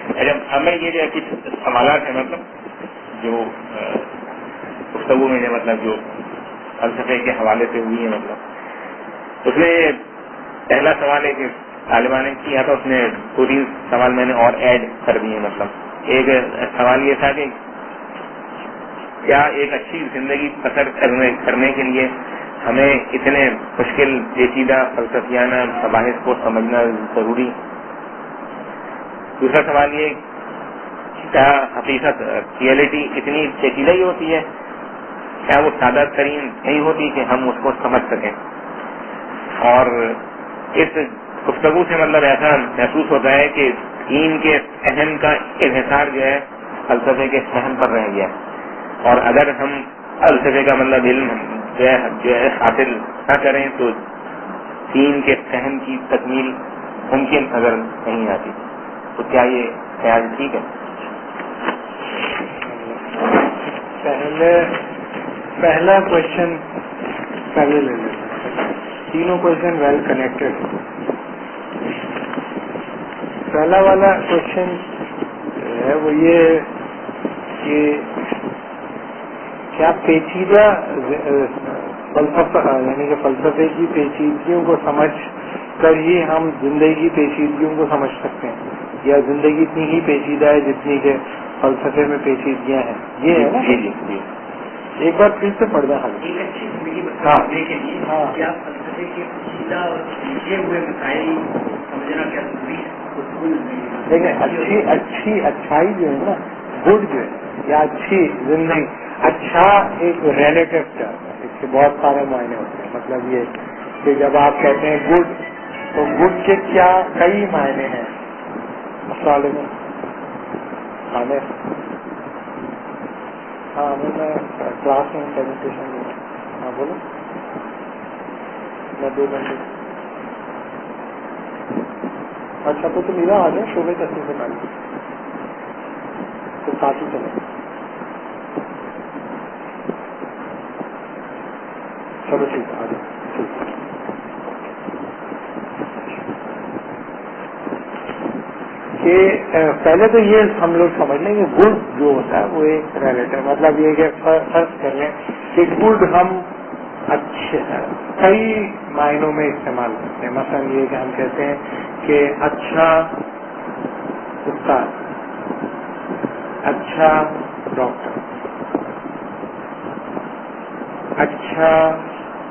اچھا ہمیں یہ جو کچھ سوالات ہیں مطلب جو گفتگو میں مطلب جو فلسفے کے حوالے سے ہوئی ہے مطلب اس میں پہلا سوال ہے کہ طالبان نے کیا تھا اس نے 2-3 سوال میں نے اور ایڈ کر دیے. مطلب ایک سوال یہ تھا کہ کیا ایک اچھی زندگی بسر کرنے کے لیے ہمیں اتنے مشکل پیچیدہ فلسفیانہ مباحث کو سمجھنا ضروری. دوسرا سوال یہ کیا حقیقت ریئلٹی اتنی پیچیدہ ہی ہوتی ہے, کیا وہ سادہ ترین نہیں ہوتی کہ ہم اس کو سمجھ سکیں. اور اس گفتگو سے مطلب ایسا محسوس ہوتا ہے کہ دین کے فہم کا انحصار جو ہے فلسفے کے فہم پر رہ گیا, اور اگر ہم فلسفے کا مطلب علم جو ہے حاصل نہ کریں تو دین کے فہم کی تکمیل ممکن نظر نہیں آتی. تو کیا یہ خیال ٹھیک ہے؟ پہلا کوشچن پہلے لے لیتے, تینوں کوشچن ویل کنیکٹڈ. پہلا والا کوشچن ہے وہ یہ کہ کیا پیچیدہ فلسفہ یعنی کہ فلسفے کی پیچیدگیوں کو سمجھ کر ہی ہم زندگی کی پیچیدگیوں کو سمجھ سکتے ہیں, یا زندگی اتنی ہی پیچیدہ ہے جتنی کہ فلسفے میں پیچیدگیاں ہیں. یہ ہے نا. جی ایک بار پھر سے پڑھ دیں. ایک اچھی زندگی بتانے کے لیے کیا فلسفے کے پیچیدہ اور پیچھے ہوئے مسائل سمجھنا کیا ضروری ہے؟ دیکھیں اچھائی جو ہے نا, گڈ جو ہے یا اچھی زندگی, اچھا ایک ریلیٹو ٹرم ہے, اس کے بہت سارے معنی ہوتے ہیں. مطلب یہ کہ جب آپ کہتے ہیں گڈ تو گڈ کے کیا کئی معنی ہیں. السلام علیکم. ہاں میں کلاس میں پریزنٹیشن دوں. ہاں بولو. میں 2 گھنٹے. اچھا تو تم ادھر آ جاؤ شعبے تسلیم سے پہلے تو ساتھ ہی چلے. چلو ٹھیک ہے, آ جاؤ. کہ پہلے تو یہ ہم لوگ سمجھ لیں کہ گڈ جو ہوتا ہے وہ ایک ریلیٹو, مطلب یہ کہ فرض کر لیں کہ گڈ ہم اچھے کئی معنوں میں استعمال کرتے ہیں. مثلا یہ کہ ہم کہتے ہیں کہ اچھا استاد, اچھا ڈاکٹر,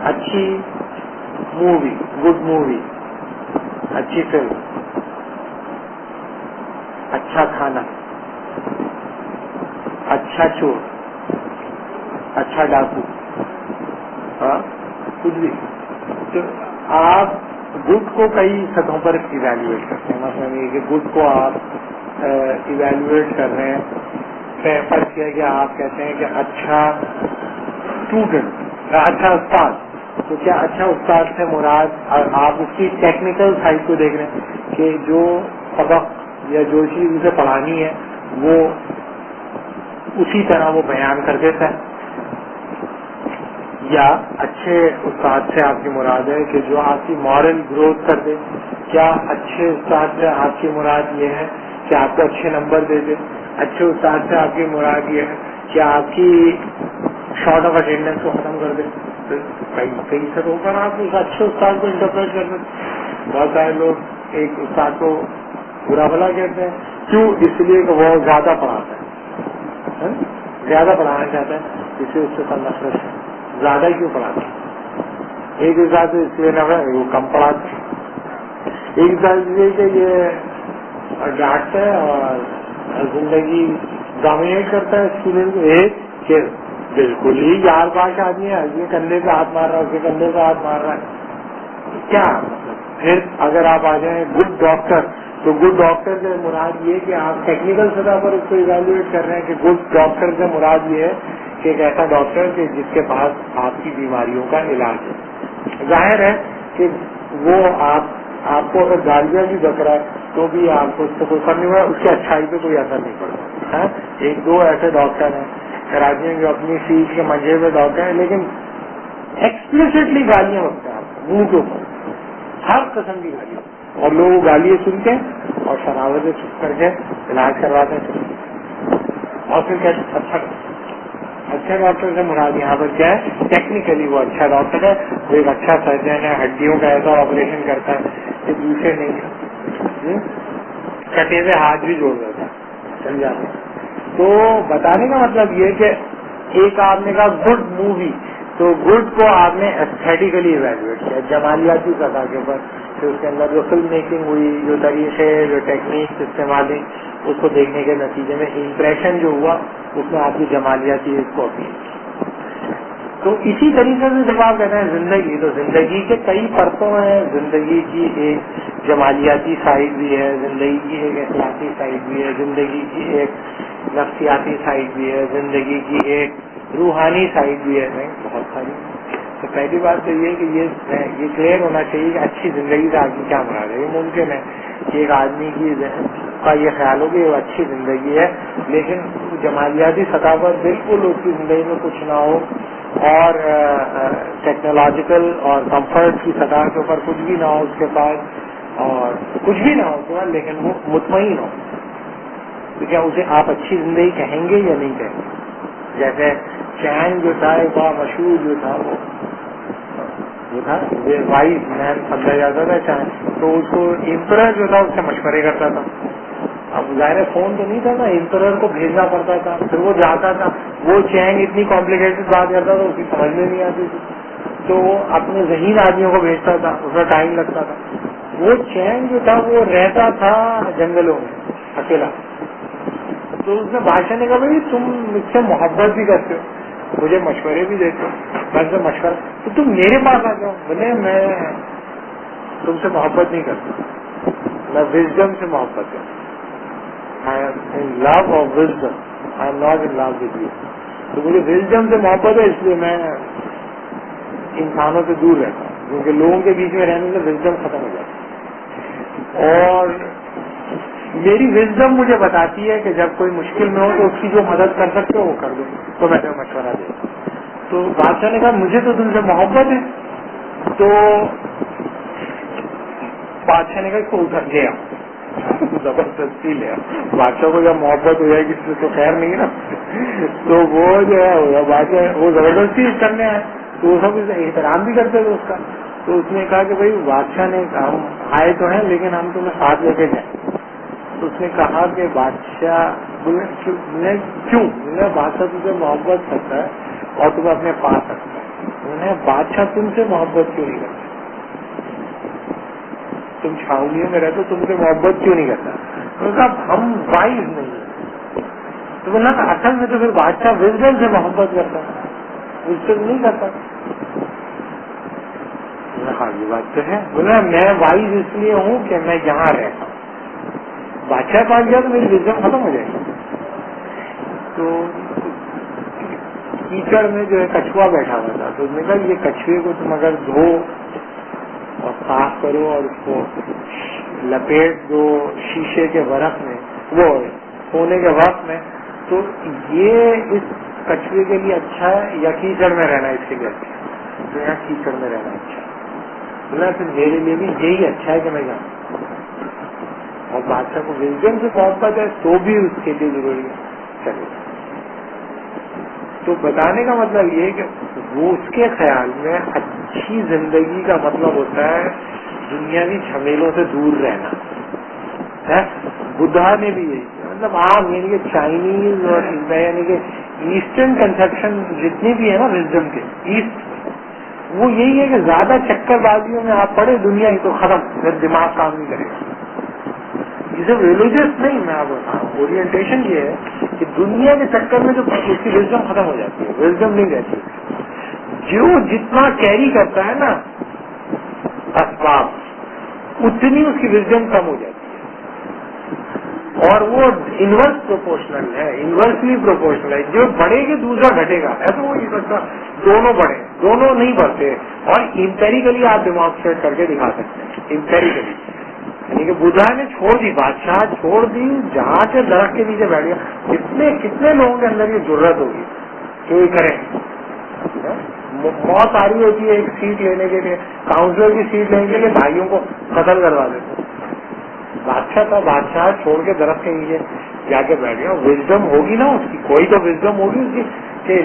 اچھی مووی, گڈ مووی, اچھی فلم, اچھا کھانا, اچھا چور, اچھا ڈاکو, ہاں کچھ بھی. تو آپ گڈ کو کئی سطحوں پر ایویلویٹ کرتے ہیں. مثلا یہ کہ گڈ کو آپ ایویلویٹ کر رہے ہیں, فرض کیا کہ آپ کہتے ہیں کہ اچھا اسٹوڈنٹ, اچھا استاد. تو کیا اچھا استاد سے مراد آپ اس کی ٹیکنیکل سائڈ کو دیکھ رہے ہیں کہ جو سبق یا جو چیز اسے پڑھانی ہے وہ اسی طرح وہ بیان کر دیتا ہے, یا اچھے استاد سے آپ کی مراد ہے کہ جو آپ کی مورل گروتھ کر دے. کیا اچھے استاد سے آپ کی مراد یہ ہے کہ آپ کو اچھے نمبر دے دے. اچھے استاد سے آپ کی مراد یہ ہے کہ آپ کی شارٹ آف اٹینڈنس کو ختم کر دے. کئی سطحوں پر آپ اس اچھے استاد کو انٹرپریٹ کر دیں. بہت سارے لوگ ایک استاد کو برا بھلا کہتے ہیں. کیوں؟ اس لیے کہ وہ زیادہ پڑھاتا ہے, زیادہ پڑھانا چاہتا ہے, اس لیے اس سے نفرت ہے. زیادہ کیوں پڑھاتا ہے؟ ایک استاد اس لیے نفرت وہ کم پڑھاتا ہے. ایک استاد اس لیے کہ یہ ڈانٹتا ہے اور زندگی ڈومینیٹ کرتا ہے اسٹوڈنٹ کو. ایک کہ بالکل ہی یار باش آدمی ہے, اس کے کندھے پہ ہاتھ مار رہا ہے, اس کے کندھے پہ ہاتھ مار رہا ہے. کیا پھر اگر آپ آ جائیں گڈ ڈاکٹر, تو گڈ ڈاکٹر سے مراد یہ کہ آپ ٹیکنیکل سطح پر اس کو ایویلویٹ کر رہے ہیں کہ گڈ ڈاکٹر سے مراد یہ ہے کہ ایک ایسا ڈاکٹر کہ جس کے پاس آپ کی بیماریوں کا علاج ہے. ظاہر ہے کہ وہ آپ کو اگر گالیاں بھی بک رہا ہے تو بھی آپ کو اس سے کوئی فرق نہیں ہوا, اس کی اچھائی پہ کوئی اثر نہیں پڑتا. ایک دو ایسے ڈاکٹر ہیں کراچی میں جو اپنی فیس کے منجے پہ ڈاکٹر ہیں, لیکن ایکسپلسٹلی گالیاں ہوتے ہیں آپ منہ کے اوپر, ہر قسم کی گالیاں, اور لوگ گالیاں سنتے ہیں اور شرابت سے چپ کر کے علاج کرواتے ہیں. اور پھر کہتے اچھا ڈاکٹر سے مراد یہاں پر کیا ہے؟ ٹیکنیکلی وہ اچھا ڈاکٹر ہے, وہ ایک اچھا سرجن ہے, ہڈیوں کا ایسا آپریشن کرتا ہے کہ دوسرے نہیں, کٹے ہوئے ہاتھ بھی جوڑ دیتا ہے, سمجھا. تو بتانے کا مطلب یہ کہ ایک آپ نے کہا گڈ مووی, تو گڈ کو آپ نے ایستھیٹیکلی ایویلویٹ کیا جمالیاتی سطح کے اوپر, پھر اس کے اندر جو فلم میکنگ ہوئی, جو طریقے, جو ٹیکنیکس استعمال ہوئی, اس کو دیکھنے کے نتیجے میں امپریشن جو ہوا اس میں آپ کی جمالیاتی اس کو اپیل. تو اسی طریقے سے جب آپ کہتے ہیں زندگی, تو زندگی کے کئی پرتوں ہیں. زندگی کی ایک جمالیاتی سائڈ بھی ہے, زندگی کی ایک اخلاقی سائڈ بھی ہے, زندگی کی ایک نفسیاتی سائڈ بھی ہے, زندگی کی ایک روحانی سائڈ بھی ہے, بہت ساری. تو پہلی بات تو یہ کہ یہ کلیئر ہونا چاہیے کہ اچھی زندگی کا آدمی کیا مراد ہے. یہ ممکن ہے کہ ایک آدمی کا یہ خیال ہو کہ یہ اچھی زندگی ہے, لیکن جمالیاتی سطح پر بالکل اس کی زندگی میں کچھ نہ ہو, اور ٹیکنالوجیکل اور کمفرٹ کی سطح کے اوپر کچھ بھی نہ ہو اس کے پاس, اور کچھ بھی نہ ہو اس کے بعد, لیکن وہ مطمئن ہو. تو کیا اسے آپ اچھی زندگی کہیں گے یا نہیں کہیں گے؟ جیسے چین جو تھا ایک بڑا مشہور جو تھا وہ تھا وائز مین سمجھا جاتا تھا چین, تو اس کو امپرر جو تھا اس سے مشورے کرتا تھا. اب ظاہر فون تو نہیں تھا نا, امپرر کو بھیجنا پڑتا تھا, پھر وہ جاتا تھا, وہ چین اتنی کمپلیکیٹڈ بات کرتا تھا اس کی سمجھ میں نہیں آتی تھی, تو وہ اپنے ذہین آدمیوں کو بھیجتا تھا, اس میں ٹائم لگتا تھا. وہ چین جو تھا وہ رہتا تھا جنگلوں میں اکیلا. تو اس نے بادشاہ نے کہا بھائی تم مجھ سے محبت بھی کرتے ہو, مجھے مشورے بھی دیتے ہو, میں سے مشورہ, تو تم میرے پاس آ جاؤ. بولے میں تم سے محبت نہیں کرتا, میں وزڈم سے محبت کرتا. I am in love of wisdom. I am not in love with you. تو مجھے وزڈم سے محبت ہے, اس لیے میں انسانوں سے دور رہتا ہوں, کیونکہ لوگوں کے بیچ میں رہنے سے وزڈم ختم ہو جاتی ہے. اور میری وزڈم مجھے بتاتی ہے کہ جب کوئی مشکل میں ہو تو اس کی جو مدد کر سکتے ہو وہ کر دو, تو میں تمہیں مشورہ دیتا ہوں. تو بادشاہ نے کہا مجھے تو تم سے محبت ہے. تو بادشاہ نے کہا اس کو ادھر لے آؤ, زبردستی لے آؤ. بادشاہ کو جب محبت ہو جائے گی تو خیر نہیں نا, تو وہ جو ہے بادشاہ وہ زبردستی کرنے آئے, تو وہ سب احترام بھی کرتے تھے اس کا. تو اس نے کہا کہ بھائی بادشاہ نے ہم آئے تو ہیں لیکن ہم تمہیں ساتھ لے کے جائیں. تو اس نے کہا کہ بادشاہ کیوں, بادشاہ تم سے محبت کرتا ہے اور تمہیں اپنے پاس رکھتا ہے. انہوں نے بادشاہ تم سے محبت کیوں نہیں کرتا, تم چھاؤنیوں میں رہتے تم سے محبت کیوں نہیں کرتا. انہوں نے کہا ہم وائز نہیں ہیں. تو بولا اصل میں تو پھر بادشاہ وزڈم سے محبت کرتا ہے, وزڈم نہیں کرتا. ہاں یہ بات تو ہے. بولا میں وائز اس لیے ہوں کہ میں یہاں رہتا ہوں, بادشاہ پاس گیا تو میری وزڈم ختم ہو جائے گی. تو کیچڑ میں جو ہے کچھوا بیٹھا ہوا تھا, تو اس نے کہا یہ کچھوے کو تم اگر دھو اور صاف کرو اور اس کو لپیٹ دو شیشے کے ورق میں, وہ سونے کے وقت میں, تو یہ اس کچھوے کے لیے اچھا ہے یا کیچڑ میں رہنا اس کے لیے اچھا ہے؟ تو یہاں کیچڑ میں رہنا اچھا ہے. بولا پھر میرے لیے بھی یہی اچھا ہے کہ میں جاؤں. اور بادشاہ کو وزڈم سے محبت ہے تو بھی اس کے لیے ضروری ہے چلے. تو بتانے کا مطلب یہ کہ وہ اس کے خیال میں اچھی زندگی کا مطلب ہوتا ہے دنیاوی جھمیلوں سے دور رہنا. بدھا نے بھی یہی مطلب آپ یعنی کہ چائنیز اور یعنی کہ ایسٹرن کنسپشن جتنی بھی ہے نا وزڈم کے ایسٹ, وہ یہی ہے کہ زیادہ چکر بازیوں میں آپ پڑے دنیا ہی تو ختم, پھر دماغ کام نہیں کرے گا. یہ صرف ریلیجیس نہیں, میں آپ بتاؤں اورینٹیشن یہ ہے کہ دنیا کے چکر میں جو اس کی وزڈم ختم ہو جاتی ہے, وزڈم نہیں رہتی. جو جتنا کیری کرتا ہے نا اسباب, اتنی اس کی وزڈم کم ہو جاتی ہے. اور وہ انورس پروپورشنل ہے, انورسلی پروپورشنل ہے. جو بڑھے گی دوسرا گھٹے گا, ایسا ہو نہیں سکتا دونوں بڑھے, دونوں نہیں بڑھتے. اور امپیریکلی آپ ڈیمانسٹریٹ کر کے دکھا سکتے ہیں امپیریکلی. یعنی کہ بدھا نے چھوڑ دی, بادشاہ چھوڑ دی, جہاں سے درخت کے نیچے بیٹھ گیا. کتنے لوگوں کے اندر یہ ضرورت ہوگی کہ وہ کریں. موت آ رہی ہوتی ہے ایک سیٹ لینے کے لیے, کاؤنسلر کی سیٹ لینے کے لیے بھائیوں کو قتل کروا دیتے. بادشاہ تھا, بادشاہ چھوڑ کے درخت کے نیچے جا کے بیٹھ گیا. وزڈم ہوگی نا اس کی, کوئی تو وزڈم ہوگی اس کی کہ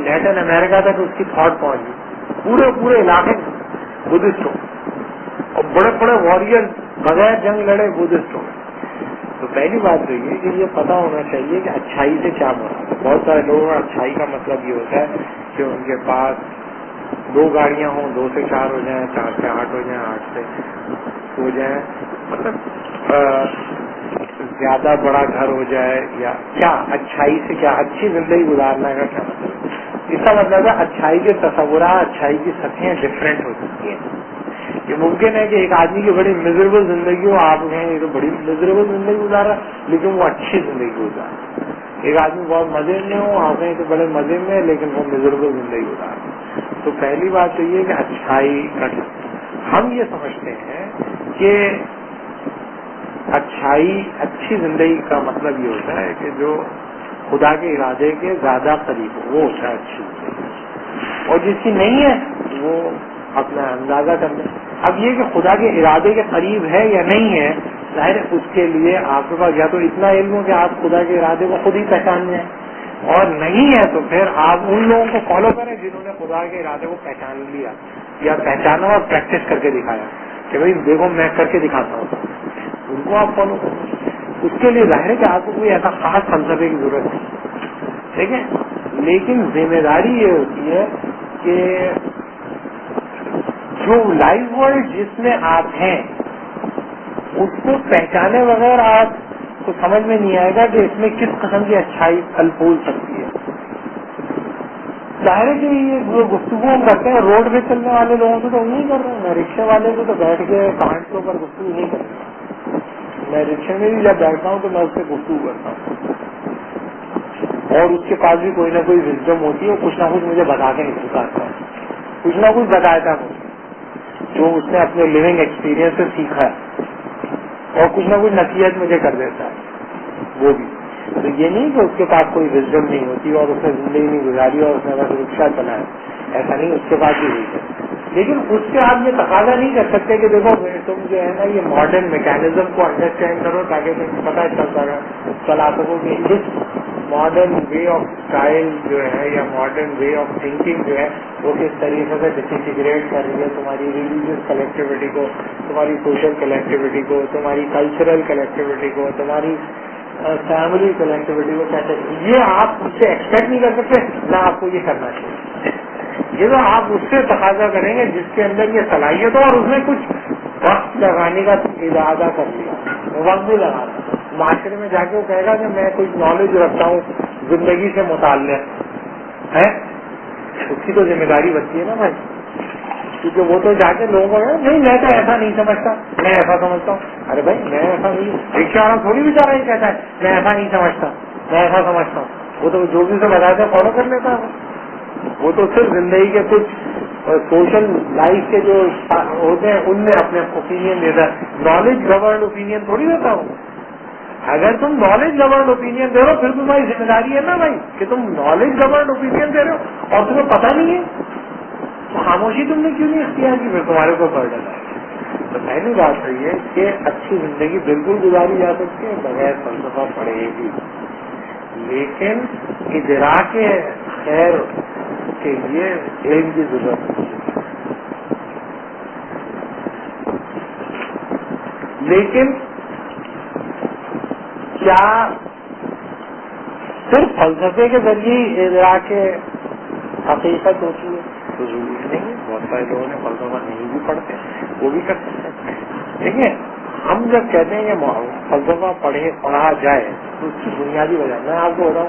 لیٹن امریکہ تک اس کی تھاٹ پہنچ گئی. پورے علاقے بدھسٹ ہو اور بڑے بڑے وارئر بغیر جنگ لڑے بدھسٹ ہو. تو پہلی بات تو یہ کہ یہ پتا ہونا چاہیے کہ اچھائی سے کیا مراد ہے. بہت سارے لوگوں کا اچھائی کا مطلب یہ ہوتا ہے کہ ان کے پاس 2 گاڑیاں ہوں, 2 سے 4 ہو جائیں, 4 سے 8 ہو جائیں, 8 سے ہو جائیں, مطلب زیادہ بڑا گھر ہو جائے, یا کیا اچھائی سے کیا اچھی زندگی گزارنے کا کیا مطلب ہے. اس کا مطلب ہے اچھائی کے تصورات, اچھائی کی سطحیں ڈفرینٹ ہو سکتی ہیں. یہ ممکن ہے کہ ایک آدمی کی بڑی میزریبل زندگی ہو, آپ کہیں یہ تو بڑی میزریبل زندگی گزارا, لیکن وہ اچھی زندگی گزارا. ایک آدمی بہت مزے میں ہو, آپ کہیں تو بڑے مزے میں, لیکن وہ میزریبل زندگی گزارا. تو پہلی بات تو یہ کہ اچھائی کا ہم یہ سمجھتے ہیں کہ اچھائی, اچھی زندگی کا مطلب یہ ہوتا ہے کہ جو خدا کے ارادے کے زیادہ قریب ہو, وہ ہوتا ہے اچھی زندگی. اور جس کی نہیں ہے وہ اپنا اندازہ کر لیں. اب یہ کہ خدا کے ارادے کے قریب ہے یا نہیں ہے, ظاہر اس کے لیے آپ کے پاس یا تو اتنا علم ہو کہ آپ خدا کے ارادے کو خود ہی پہچان لیں, اور نہیں ہے تو پھر آپ ان لوگوں کو فالو کریں جنہوں نے خدا کے ارادے کو پہچان لیا یا پہچانا اور پریکٹس کر کے دکھایا کہ بھائی دیکھو میں کر کے دکھاتا ہوں, ان کو آپ فالو کریں. اس کے لیے ظاہر ہے کہ آپ کو کوئی ایسا خاص فلسفے کی ضرورت نہیں, ٹھیک ہے. لیکن ذمہ داری یہ ہوتی ہے کہ جو لائف ورلڈ جس میں آپ ہیں اس کو پہچانے بغیر آپ کو سمجھ میں نہیں آئے گا کہ اس میں کس قسم کی اچھائی پھل پھول سکتی ہے. ظاہر ہے کہ یہ گفتگو ہم کرتے ہیں روڈ پہ چلنے والے لوگوں سے تو ہم نہیں کر رہے ہیں. میں رکشے والے کو تو بیٹھ کے کانٹ کے اوپر گفتگو نہیں کرتا. میں رکشے میں بھی جب بیٹھتا ہوں تو میں اس سے گفتگو کرتا ہوں, اور اس کے پاس بھی کوئی نہ کوئی وزڈم ہوتی ہے, کچھ نہ کچھ مجھے بتا کے نہیں سکھاتا ہے, کچھ نہ کچھ بتاتا ہے جو اس نے اپنے لیونگ ایکسپیرئنس سے سیکھا ہے, اور کچھ نہ کچھ نصیحت مجھے کر دیتا ہے وہ بھی. تو یہ نہیں کہ اس کے پاس کوئی وزڈم نہیں ہوتی اور اس نے زندگی نہیں گزاری اور اس نے بس رکشہ چلایا, ایسا نہیں, اس کے پاس بھی ہوئی ہے. لیکن اس سے آپ یہ تقاضا نہیں کر سکتے کہ دیکھو تم جو ہے نا یہ ماڈرن میکینزم کو انڈرسٹینڈ کرو تاکہ تم پتہ چلا سکو کہ اس ماڈرن وے آف اسٹائل جو ہے یا ماڈرن وے آف تھنکنگ جو ہے وہ کس طریقے سے ڈسنٹیگریٹ کر رہی ہے تمہاری ریلیجیس کلیکٹیوٹی کو, تمہاری سوشل کلیکٹیوٹی کو, تمہاری کلچرل کلیکٹیوٹی کو, تمہاری فیملی کلیکٹیوٹی کو کیسے. یہ آپ اس سے ایکسپیکٹ نہیں کر سکتے, نہ آپ کو یہ کرنا چاہیے. یہ تو آپ اس سے تقاضا کریں گے جس کے اندر یہ صلاحیت ہو اور اس نے کچھ وقت لگانے کا ارادہ کر لیا, وقت بھی لگانا. معاشرے میں جا کے وہ کہے گا کہ میں کچھ نالج رکھتا ہوں زندگی سے متعلق ہے, اس کی تو ذمہ داری بنتی ہے نا بھائی, کیونکہ وہ تو جا کے لوگوں کو نہیں میں تو ایسا نہیں سمجھتا, میں ایسا سمجھتا ہوں. ارے بھائی میں ایسا نہیں, رکشہ والا تھوڑی بھی جا رہا ہے کہتا ہے میں ایسا نہیں سمجھتا, میں ایسا سمجھتا ہوں. وہ تو جو بھی سے بتاتے ہیں فالو کر لیتا ہے. وہ تو صرف زندگی کے کچھ سوشل لائف کے جو ہوتے ہیں ان میں اپنے اوپینین دیتا ہے. نالج گورنڈ اوپینین تھوڑی دیتا ہوں. اگر تم نالج گورنڈ اوپینین دے رہے ہو پھر تمہاری ذمہ داری ہے نا بھائی کہ تم نالج گورنڈ اوپینین دے رہے ہو اور تمہیں پتہ نہیں ہے تو خاموشی تم نے کیوں نہیں اختیار کی, پھر تمہارے کو برڈن ہے. تو پہلی بات تو یہ کہ اچھی زندگی بالکل گزاری جا سکتی ہے بغیر فلسفہ پڑھے گی, لیکن ادراک خیر کے لیے علم کی ضرورت ہے. لیکن کیا صرف فلسفے کے ذریعے ادراک حقیقت ہوتی ہے؟ تو ضروری نہیں. بہت سارے لوگوں نے فلسفہ نہیں بھی پڑھتے, وہ بھی کر سکتے ہیں. دیکھیں ہم جب کہتے ہیں کہ فلسفہ پڑھا جائے تو اس کی بنیادی وجہ میں آپ کو بتاؤں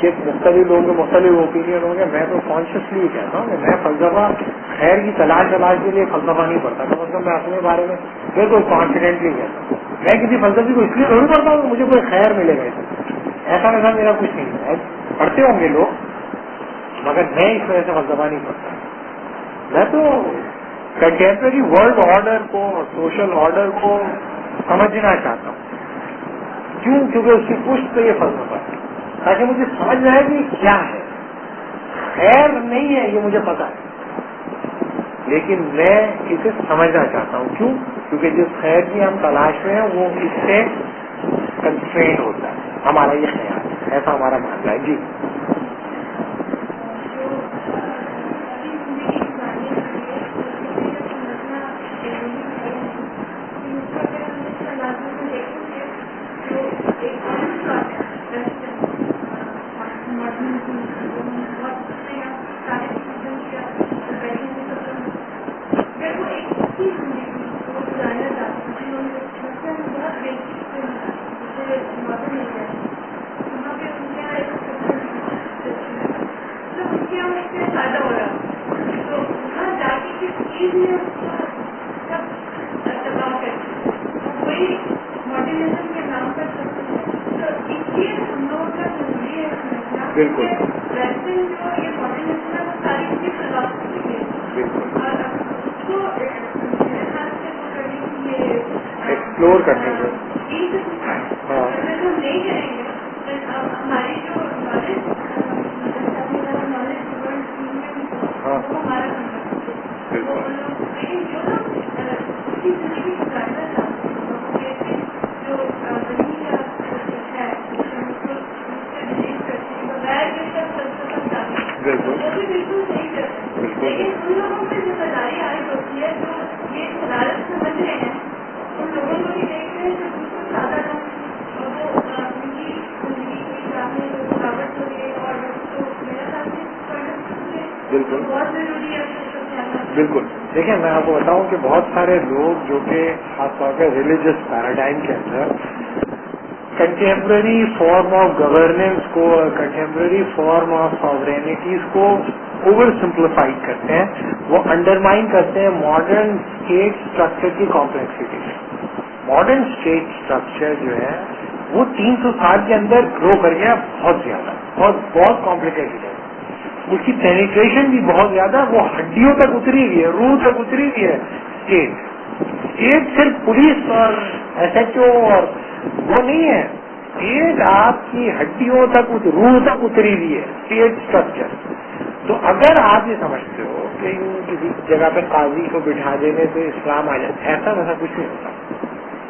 کہ مختلف لوگوں کے مختلف اوپینین ہوں گے. میں تو کانشیسلی یہ کہتا ہوں کہ میں فلسفہ خیر کی تلاش کے لیے فلسفہ نہیں پڑھتا. تو مطلب میں اپنے بارے میں بالکل کانفیڈنٹلی کہتا ہوں میں کسی فلسفے کو اس لیے ضرور پڑھتا ہوں کہ مجھے کوئی خیر ملے گا. ایسا ویسا میرا کچھ نہیں ہے. پڑھتے ہوں گے لوگ مگر میں اس وجہ سے فلسفہ نہیں پڑھتا. میں تو کنٹمپرری ورلڈ آرڈر کو, سوشل آرڈر کو سمجھنا چاہتا ہوں. کیوں؟ کیونکہ اس کی پشت پہ یہ فلسفہ ہے تاکہ مجھے سمجھ میں آئے کہ کیا ہے. خیر نہیں ہے یہ مجھے پتا ہے, لیکن میں اسے سمجھنا چاہتا ہوں. کیوں؟ کیونکہ جس خیر کی ہم تلاش میں ہیں وہ اس سے کنسٹرینڈ ہوتا ہے. ہمارا یہ خیال ہے، ایسا ہمارا ماننا ہے. جی بالکل ایکسپلور کرنے کو. ہاں بالکل. دیکھیں میں آپ کو بتاؤں کہ بہت سارے لوگ جو کہ خاص طور پہ ریلیجس پیراڈائم کے اندر کنٹمپرری فارم آف گورننس کو، کنٹمپرری فارم آف ساورینٹیز کو اوور سمپلیفائی کرتے ہیں. وہ انڈرمائن کرتے ہیں ماڈرن اسٹیٹ اسٹرکچر کی کمپلیکسٹی. ماڈرن اسٹیٹ اسٹرکچر جو ہے وہ 300 سال کے اندر گرو کر گیا بہت زیادہ اور بہت کمپلیکیٹڈ ہے. اس کی پینیٹریشن بھی بہت زیادہ، وہ ہڈیوں تک اتری ہوئی ہے، روح تک اتری ہوئی ہے. اسٹیٹ صرف پولیس اور ایس ایچ او اور وہ نہیں ہے. اسٹیٹ آپ کی ہڈیوں تک، روح تک اتری ہوئی ہے اسٹیٹ اسٹرکچر. تو اگر آپ یہ سمجھتے ہو کہ کسی جگہ پہ قاضی کو بٹھا دینے سے اسلام آ جائے، ایسا ویسا کچھ نہیں ہوتا.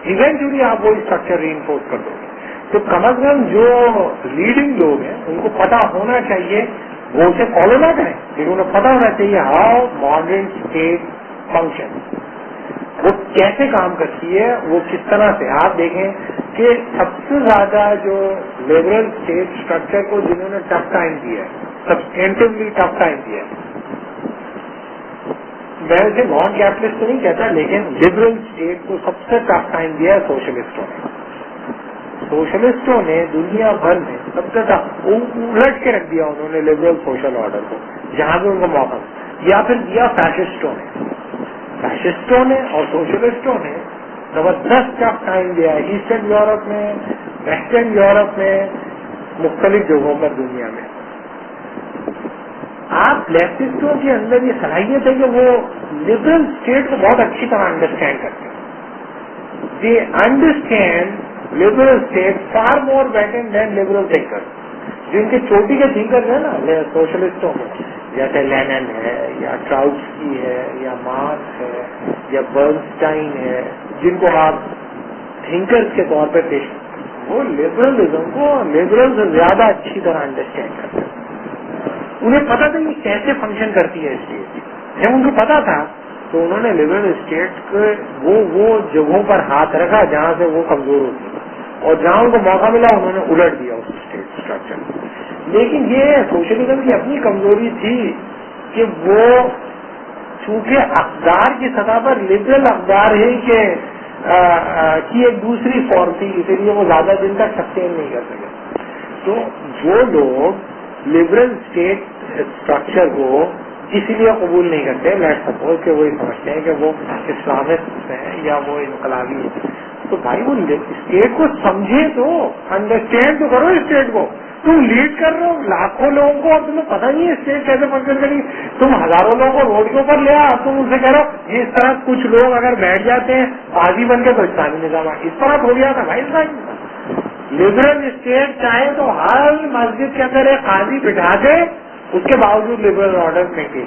ایونچولی آپ وہ اسٹرکچر ری انفورس کر دو گے. تو کم از کم جو لیڈنگ لوگ ہیں ان کو پتا ہونا چاہیے، وہ اسے فالو نہ کریں لیکن انہیں پتا ہونا چاہیے ہاؤ ماڈرن اسٹیٹ فنکشن، وہ کیسے کام کرتی ہے، وہ کس طرح سے. آپ دیکھیں کہ سب سے زیادہ جو لبرل اسٹیٹ اسٹرکچر کو جنہوں نے ٹف ٹائم دیا ہے، سبسٹینٹیولی ٹف ٹائم دیا ہے، میں اسے نان کیپٹلسٹ تو نہیں کہتا لیکن لبرل اسٹیٹ کو سب سے ٹف ٹائم دیا ہے سوشلسٹوں نے. سوشلسٹوں نے دنیا بھر میں سب سے الٹ کے رکھ دیا انہوں نے لبرل سوشل آرڈر کو جہاں بھی ان کو موقع، یا پھر دیا فیشسٹوں نے. فیشسٹوں نے اور سوشلسٹوں نے زبردست ٹف ٹائم دیا ہے ایسٹرن یورپ میں، ویسٹرن یورپ میں، مختلف جگہوں پر دنیا میں. آپ لیفٹسٹوں کے اندر یہ صلاحیت ہے کہ وہ لبرل اسٹیٹ کو بہت اچھی طرح انڈرسٹینڈ کرتے ہیں. They understand liberal state for more better than liberal thinker. جن کے چوٹی کے تھنکر ہیں نا سوشلسٹوں میں، جیسے لینن ہے یا ٹراؤٹسکی ہے یا مارکس ہے یا برنسٹائن ہے، جن کو آپ تھنکرز کے طور پہ پیش، وہ لبرلزم کو لبرل سے زیادہ اچھی طرح انڈرسٹینڈ کرتے ہیں. انہیں پتا تھا کہ کیسے فنکشن کرتی ہے اسٹیٹ. جب ان کو پتا تھا تو انہوں نے لبرل اسٹیٹ کے وہ جگہوں پر ہاتھ رکھا جہاں سے وہ کمزور ہوتی ہے، اور جہاں ان کو موقع ملا انہوں نے الٹ دیا اس اسٹیٹ اسٹرکچر. لیکن یہ سوشلزم کی اپنی کمزوری تھی کہ وہ چونکہ اقدار کی سطح پر لبرل اقدار ہی کی ایک دوسری فارم تھی، اسی لیے وہ زیادہ دن تک سسٹین نہیں کر سکے. تو جو لوگ لبرل اسٹیٹ اسٹرکچر کو اسی لیے قبول نہیں کرتے، لیٹ سپوز کہ وہ سمجھتے ہیں کہ وہ اسلامسٹ ہیں یا وہ انقلابی ہیں، تو بھائی وہ اسٹیٹ کو سمجھے تو انڈرسٹینڈ تو کرو. اسٹیٹ کو تم لیڈ کر رہے ہو لاکھوں لوگوں کو اور تمہیں پتہ نہیں ہے اسٹیٹ کیسے فنکشن کریں. تم ہزاروں لوگوں کو روڈ کے اوپر لے آ، تم ان سے کہہ رہے ہو یہ اس طرح کچھ لوگ اگر بیٹھ جاتے ہیں قاضی بن کے تو اسلامی نظام اس طرح ہو گیا تھا. بھائی لبرل اسٹیٹ چاہے تو ہر مسجد کے اندر ایک قاضی بٹھا دے، اس کے باوجود لبرل آرڈر مینٹین.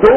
2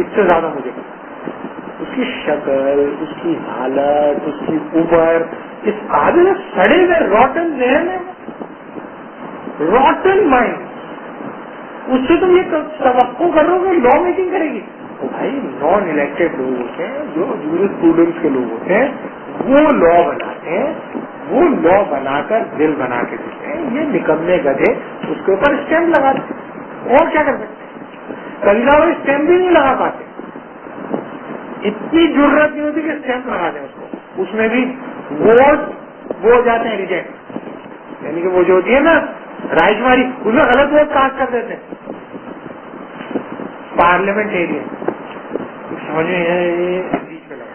اس سے زیادہ مجھے پتا. اس کی شکل، اس کی حالت، اس کی عمر، اس آدمی سڑے ہوئے روٹن ذہن ہے، روٹن مائنڈ. اس سے تم یہ توقع کر رہے ہو کہ لا میکنگ کرے گی. تو بھائی نان الیکٹڈ لوگ ہوتے ہیں جو جورس اسٹوڈنٹس کے لوگ ہوتے ہیں، وہ لا بناتے ہیں، وہ لا بنا کر بل بنا کے دیتے ہیں. یہ نکمنے گدھے اس کے اوپر اسٹیمپ لگاتے ہیں. اور کیا کر سکتے ہیں؟ کبھی کبھار اسٹیمپ بھی نہیں لگا پاتے. اتنی ضرورت نہیں ہوتی کہ اسٹیمپ لگا دیں اس کو. اس میں بھی ووٹ وہ جاتے ہیں ریجیکٹ، یعنی کہ وہ جو ہوتی ہے نا رائے شماری، اس میں غلط ووٹ کاسٹ کر دیتے ہیں. پارلیمنٹ ایریا سمجھ میں بیچ میں لگا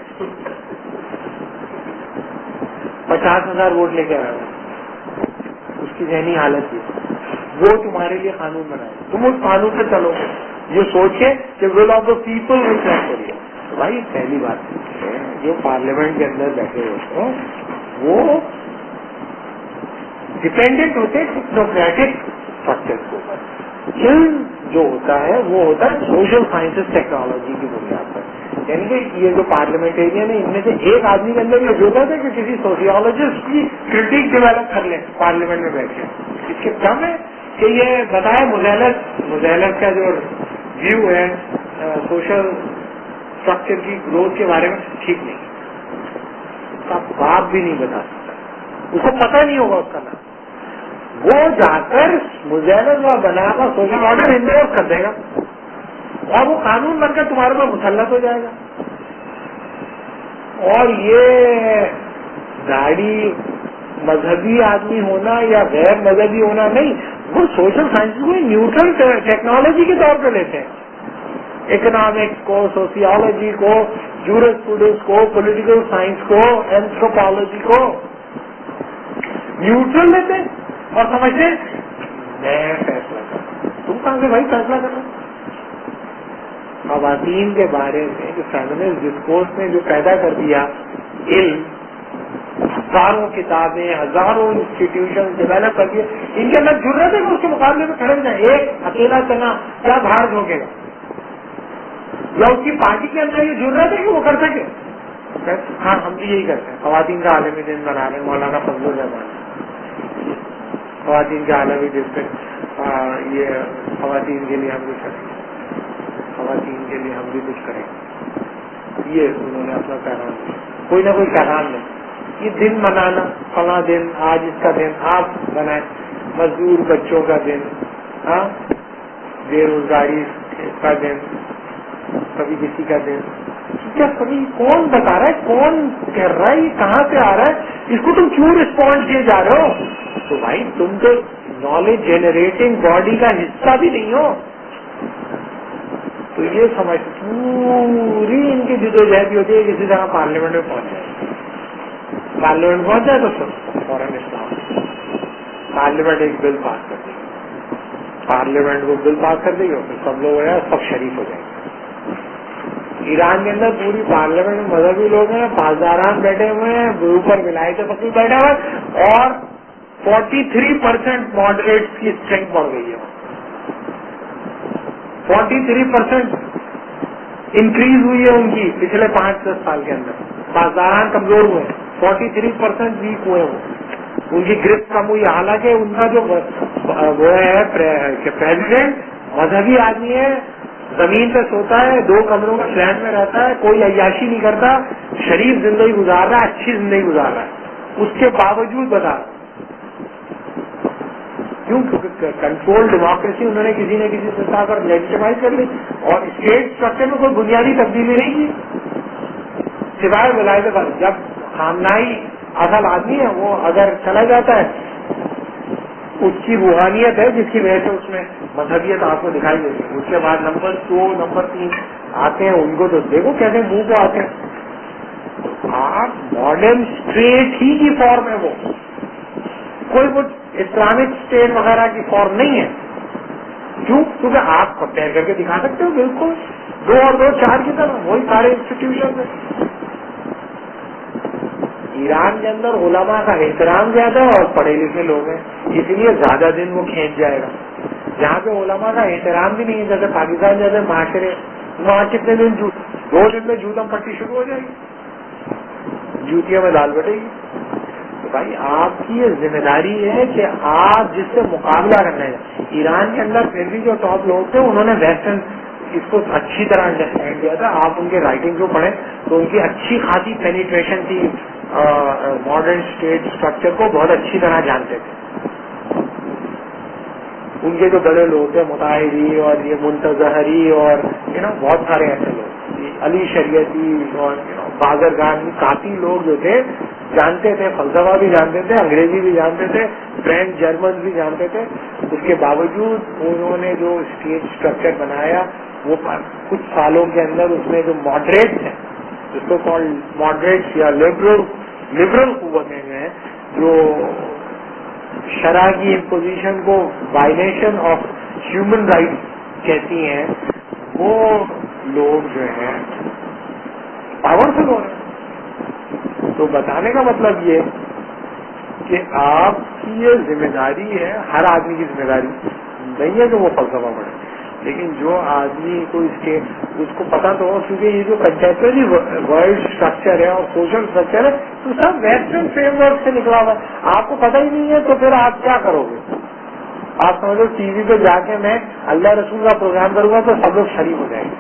50,000 ووٹ لے کے آیا، اس کی ذہنی حالت یہ وہ تمہارے لیے قانون بنائے. تم اس قانون سے چلو یہ سوچ کے کہ will of the people will check کریے. تو بھائی پہلی بات جو پارلیمنٹ کے اندر بیٹھے ہوتے ہیں وہ ڈپینڈنٹ ہوتے ہیں ٹیکنوکریٹک اسٹرکچر کے اوپر. علم جو ہوتا ہے وہ ہوتا ہے سوشل سائنسز ٹیکنالوجی کی بنیاد پر. یعنی کہ یہ جو پارلیمنٹیرین ہے ان میں سے ایک آدمی کے اندر یہ ضرورت ہے کہ کسی سوشیولوجسٹ کی کرٹیک ڈیولپ کر لیں پارلیمنٹ میں بیٹھ کے. اس کے کم ہے کہ یہ بتائے مزیلت کا جو ویو ہے سوشل اسٹرکچر کی گروتھ کے بارے میں ٹھیک نہیں. اس کا باپ بھی نہیں بتا سکتا، اس کو پتہ نہیں ہوگا اس کا نام. وہ جا کر مزیلت و بنا کر سوشل آرڈر انڈورس کر دے گا اور وہ قانون بن کر تمہارے پر مسلط ہو جائے گا. اور یہ گاڑی مذہبی آدمی ہونا یا غیر مذہبی ہونا نہیں، وہ سوشل سائنس کو نیوٹرل ٹیکنالوجی کے طور پہ لیتے ہیں. اکنامکس کو، سوسیولوجی کو، جورسپروڈنس کو، پولیٹیکل سائنس کو، اینتھروپالوجی کو نیوٹرل لیتے ہیں اور سمجھتے ہیں میں فیصلہ کروں. تم کہاں سے بھائی فیصلہ کر رہے ہو؟ خواتین کے بارے میں جو فیمنسٹ ڈسکورس نے جو پیدا کر دیا علم، ہزاروں کتابیں، ہزاروں انسٹیٹیوشن ڈیولپ کر دیے، ان کے اندر ضرورت ہے کہ اس کے مقابلے میں کھڑے ہو جائیں. ایک اکیلا چنا کیا بھاڑ جھونکے گا؟ یا اس کی پارٹی کے اندر یہ ضرورت ہے کہ وہ کر سکے؟ ہاں ہم بھی یہی کرتے ہیں. خواتین کا عالمی دن منا رہے ہیں مولانا فضل الرحمان. خواتین کے عالمی دن پہ یہ خواتین کے لیے ہم کچھ کریں گے، خواتین کے لیے ہم بھی کچھ کریں گے. یہ انہوں نے اپنا پیغام دیا، کوئی نہ کوئی پیغام دیں. یہ دن منانا، فلاں دن، آج اس کا دن آپ بنائیں. مزدور بچوں کا دن، ہاں بے روزگاری کا دن، کبھی کسی کا دن. کیا کبھی کون بتا رہا ہے، کون کہہ رہا ہے، یہ کہاں سے آ رہا ہے، اس کو تم کیوں رسپونڈ کیے جا رہے ہو؟ تو بھائی تم تو نالج جنریٹنگ باڈی کا حصہ بھی نہیں ہو. تو یہ سمجھ پوری ان کی جدوجہد ہوتی ہے کسی طرح پارلیمنٹ میں پہنچ جائے. پارلیمنٹ پہنچ جائے تو سب فوراً اسلام. پارلیمنٹ ایک بل پاس کر دے گی، پارلیمنٹ وہ بل پاس کر دے گی اور پھر سب لوگ سب شریف ہو جائیں گے. ایران کے اندر پوری پارلیمنٹ میں مذہبی لوگ ہیں، پاسداران بیٹھے ہوئے ہیں، اوپر ولایت فقیہ بیٹھا ہوا ہے اور 43% ماڈریٹس کی اسٹرینتھ بڑھ گئی ہے. 43% انکریز ہوئی ہے ان کی پچھلے 5-10 سال کے اندر. پاسداران کمزور ہوئے ہیں، 43% ویک ہوئے ہیں، ان کی گرفت کم ہوئی. حالانکہ ان کا جو وہ ہے پریزیڈنٹ مذہبی آدمی ہے، زمین پہ سوتا ہے، 2 کمروں کا فلیٹ میں رہتا ہے، کوئی عیاشی نہیں کرتا، شریف زندگی گزار رہا ہے، اچھی زندگی گزار رہا ہے. اس کے باوجود بتا کیوں؟ کیونکہ کنٹرول ڈیموکریسی انہوں نے کسی نہ کسی سطح پر لیجیٹمائز کر لی اور اسٹیٹ اسٹرکچر میں کوئی بنیادی تبدیلی نہیں کی سوائے ولایت کا. جب خامنائی اصل آدمی ہے وہ اگر چلا جاتا ہے، اس کی روحانیت ہے جس کی وجہ سے اس میں مذہبیت آپ کو دکھائی دیتی ہے. اس کے بعد نمبر 2 نمبر 3 آتے ہیں، ان کو تو دیکھو کیسے منہ کو آتے ہیں. آپ ماڈرن اسٹیٹ ہی کی فارم ہے، وہ کوئی وہ اسلامک اسٹیٹ وغیرہ کی فارم نہیں ہے. کیوں؟ کیونکہ آپ کمپیئر کر کے دکھا سکتے ہو بالکل 2 اور 2 4 کی طرح وہی سارے انسٹیٹیوشن ہیں. ایران کے اندر علماء کا احترام زیادہ ہے اور پڑھے لکھے لوگ ہیں، اس لیے زیادہ دن وہ کھینچ جائے گا. جہاں پہ علماء کا احترام بھی نہیں ہے، جیسے پاکستان جیسے معاشرے وہاں کتنے دن 2 دن میں جوتم پٹی شروع ہو جائے گی, جوتیوں میں دال بٹے گی. تو بھائی آپ کی یہ ذمہ داری ہے کہ آپ جس سے مقابلہ کرنا ہے. ایران کے اندر پھر بھی جو ٹاپ لوگ تھے انہوں نے ویسٹرن اس کو اچھی طرح انڈرسٹینڈ کیا تھا. آپ ان کے رائٹنگ کو پڑھیں تو ان کی اچھی خاصی پینیٹریشن تھی, ماڈرن اسٹیٹ اسٹرکچر کو بہت اچھی طرح جانتے تھے. ان کے جو بڑے لوگ تھے مطاہری اور یہ منتظہری اور بہت سارے ایسے لوگ, علی شریعتی اور بازرگان, کافی لوگ جو تھے جانتے تھے, فلسفہ بھی جانتے تھے, انگریزی بھی جانتے تھے, فرینچ جرمن بھی جانتے تھے. اس کے باوجود انہوں نے جو اسٹیٹ اسٹرکچر بنایا وہ کچھ سالوں کے اندر اس میں جو ماڈریٹس ہیں, جس کو کال ماڈریٹس یا لبرل قوتیں ہیں, جو شرع کی امپوزیشن کو وائلیشن آف ہیومن رائٹس کہتی ہیں, وہ لوگ جو ہیں پاورفل ہو رہے ہیں. تو بتانے کا مطلب یہ کہ آپ کی یہ ذمہ داری ہے, ہر آدمی کی ذمہ داری نہیں ہے کہ وہ فلسفہ پڑھے, لیکن جو آدمی کو اس کے اس کو پتا تو ہو, کیونکہ یہ جو کنٹمپریری ورلڈ اسٹرکچر ہے اور سوشل اسٹرکچر ہے تو سب ویسٹرن فریم ورک سے نکلا ہوا ہے. آپ کو پتہ ہی نہیں ہے تو پھر آپ کیا کرو گے؟ آپ سمجھو ٹی وی پہ جا کے میں اللہ رسول کا پروگرام کروں گا تو سب لوگ شریک ہو جائیں گے.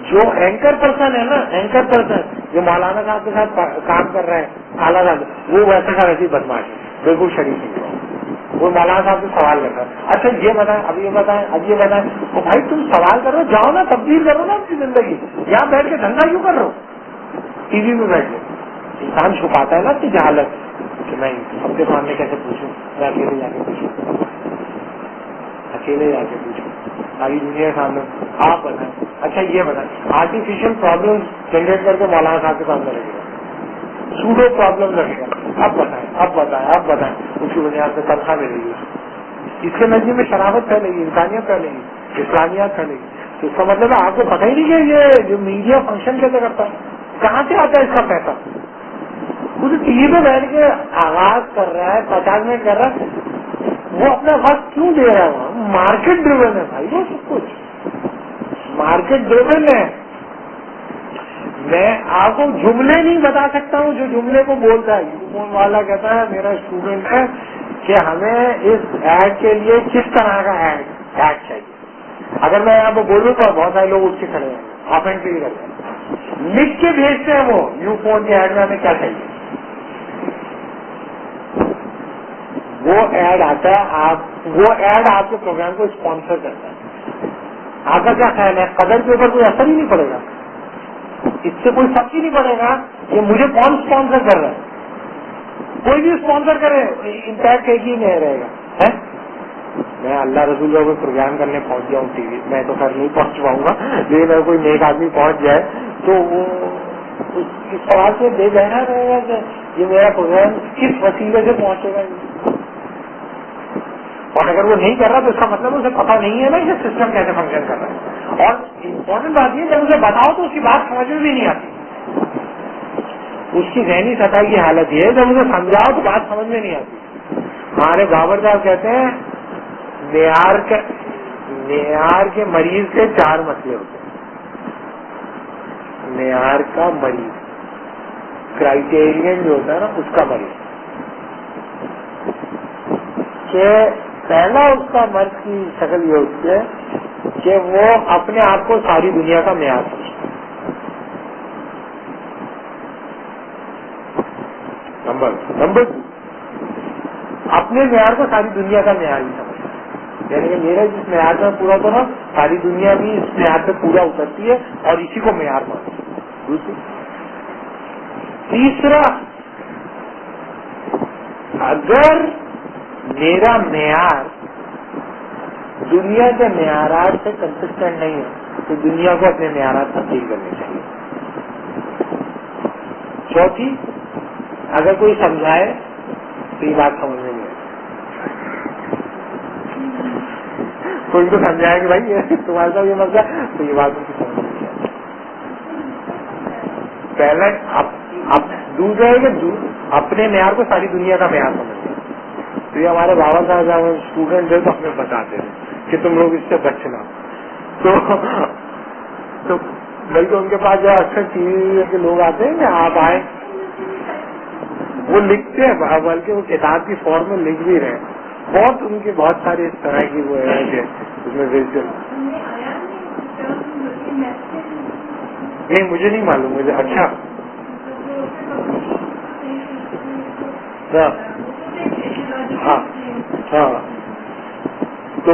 جو اینکر پرسن ہے نا, اینکر پرسن جو مولانا صاحب کے ساتھ کام کر رہے ہیں اعلیٰ صاحب, وہ ویسے کا ویسی بدماش ہے, بالکل شریک نہیں ہوا. وہ مولانا صاحب سے سوال کرتا ہے, اچھا یہ بتائیں, اب یہ بتائیں, اب یہ بتائیں. تو بھائی تم سوال کرو, جاؤ نا, تبدیل کرو نا اپنی زندگی. یہاں بیٹھ کے دھندا کیوں کر رہے ہو ٹی وی میں بیٹھ کے؟ انسان چھپاتا ہے نا اپنی جہالت کہ میں سب کے سامنے کیسے پوچھوں, میں اکیلے جا کے پوچھوں, اکیلے جا کے پوچھوں ساری دنیا کے سامنے. آپ بتائیں, اچھا یہ بتائیں, آرٹیفیشل پرابلم جنریٹ کر کے مولانا صاحب کے سامنے لگے گا, سوڈو پرابلم لگے گا. اب بتائیں, اب بتائیں, اب بتائیں, اس کی بنیاد سے تنخواہ ملے گی, اس کے نظریے میں شرافت پھیلے گی, انسانیت پھیلے گی, اسلامیات پھیلے گی. تو اس کا مطلب ہے آپ کو پتہ ہی نہیں کہ یہ جو میڈیا فنکشن کیسے کرتا ہے, کہاں سے آتا ہے اس کا پیسہ. خود ٹی وی پہ بیٹھ کے آغاز کر رہا ہے, 50 منٹ کر رہا ہے, وہ اپنا وقت کیوں دے رہا ہے؟ مارکیٹ ڈریون ہے بھائی, وہ سب کچھ مارکیٹ ڈریون ہے. میں آپ کو جملے نہیں بتا سکتا ہوں جو جملے کو بولتا ہے. فون والا کہتا ہے میرا اسٹوڈنٹ ہے کہ ہمیں اس ایڈ کے لیے کس طرح کا ایڈ چاہیے. اگر میں آپ کو بولوں تو بہت سارے لوگ اٹھ کے کھڑے ہیں, آفینس بھی کرتے ہیں, لکھ کے بھیجتے ہیں وہ یو فون کے ایڈ میں ہمیں کیا چاہیے. وہ ایڈ آتا ہے, وہ ایڈ آپ کے پروگرام کو اسپانسر کرتا ہے. آپ کا کیا خیال ہے, قدر کے اوپر کوئی اثر ہی نہیں پڑے گا, اس سے کوئی فرق ہی نہیں پڑے گا کہ مجھے کون اسپانسر کر رہا ہے. کوئی بھی اسپانسر کرے امپیکٹ ایک ہی نہیں رہے گا. میں اللہ رسول کا کوئی پروگرام کرنے پہنچ جاؤں ٹی وی, میں تو خیر نہیں پہنچ پاؤں گا, لیکن اگر کوئی نیک آدمی پہنچ جائے تو وہ اس سوال سے بے بہنا رہے گا کہ یہ میرا پروگرام کس وسیلے سے پہنچے گا. اور اگر وہ نہیں کر رہا تو اس کا مطلب اسے پتا نہیں ہے نا یہ سسٹم کیسے فنکشن کر رہا ہے. اور امپورٹنٹ بات یہ جب اسے بتاؤ تو اس کی بات سمجھ میں بھی نہیں آتی. اس کی ذہنی سطح کی حالت یہ ہے جب اسے سمجھاؤ تو بات سمجھ میں نہیں آتی. ہمارے بابر صاحب کہتے ہیں معیار کے مریض کے 4 مسئلے ہوتے ہیں. معیار کا مریض, کرائٹیرین جو ہوتا ہے نا اس کا مریض, کہ پہلا اس کا مرض کی شکل یہ ہوتی ہے کہ وہ اپنے آپ کو ساری دنیا کا معیار سمجھتا ہے. نمبر 2, اپنے معیار کو ساری دنیا کا معیار ہی سمجھتا ہے. یعنی کہ میرا جس معیار میں پورا ہوتا ساری دنیا بھی اس معیار پہ پورا اترتی ہے اور اسی کو معیار مانتی ہے. تیسرا, اگر میرا معیار دنیا کے معیارات سے کنسسٹنٹ نہیں ہے تو دنیا کو اپنے معیارات تبدیل کرنے چاہیے. چوتھی, اگر کوئی سمجھائے تو یہ بات سمجھ میں نہیں آئے. کوئی تو سمجھائے کہ بھائی تمہارے ساتھ یہ مسئلہ, تو یہ بات ان کی سمجھ میں نہیں آئے. پہلے دوسرا ہے کہ اپنے معیار کو ساری دنیا کا معیار سمجھتے. تو یہ ہمارے بابا صاحب اسٹوڈنٹ ہے تو ہمیں بتاتے ہیں کہ تم لوگ اس سے بچنا. تو بلکہ ان کے پاس جو اکثر ٹی وی کے لوگ آتے ہیں کہ آپ آئے، وہ لکھتے ہیں، بلکہ وہ کتاب کی فارم میں لکھ بھی رہے ہیں. بہت ان کی بہت ساری اس طرح کی وہ ہے کہ اس میں ویژول. نہیں مجھے نہیں معلوم، مجھے اچھا ہاں ہاں. تو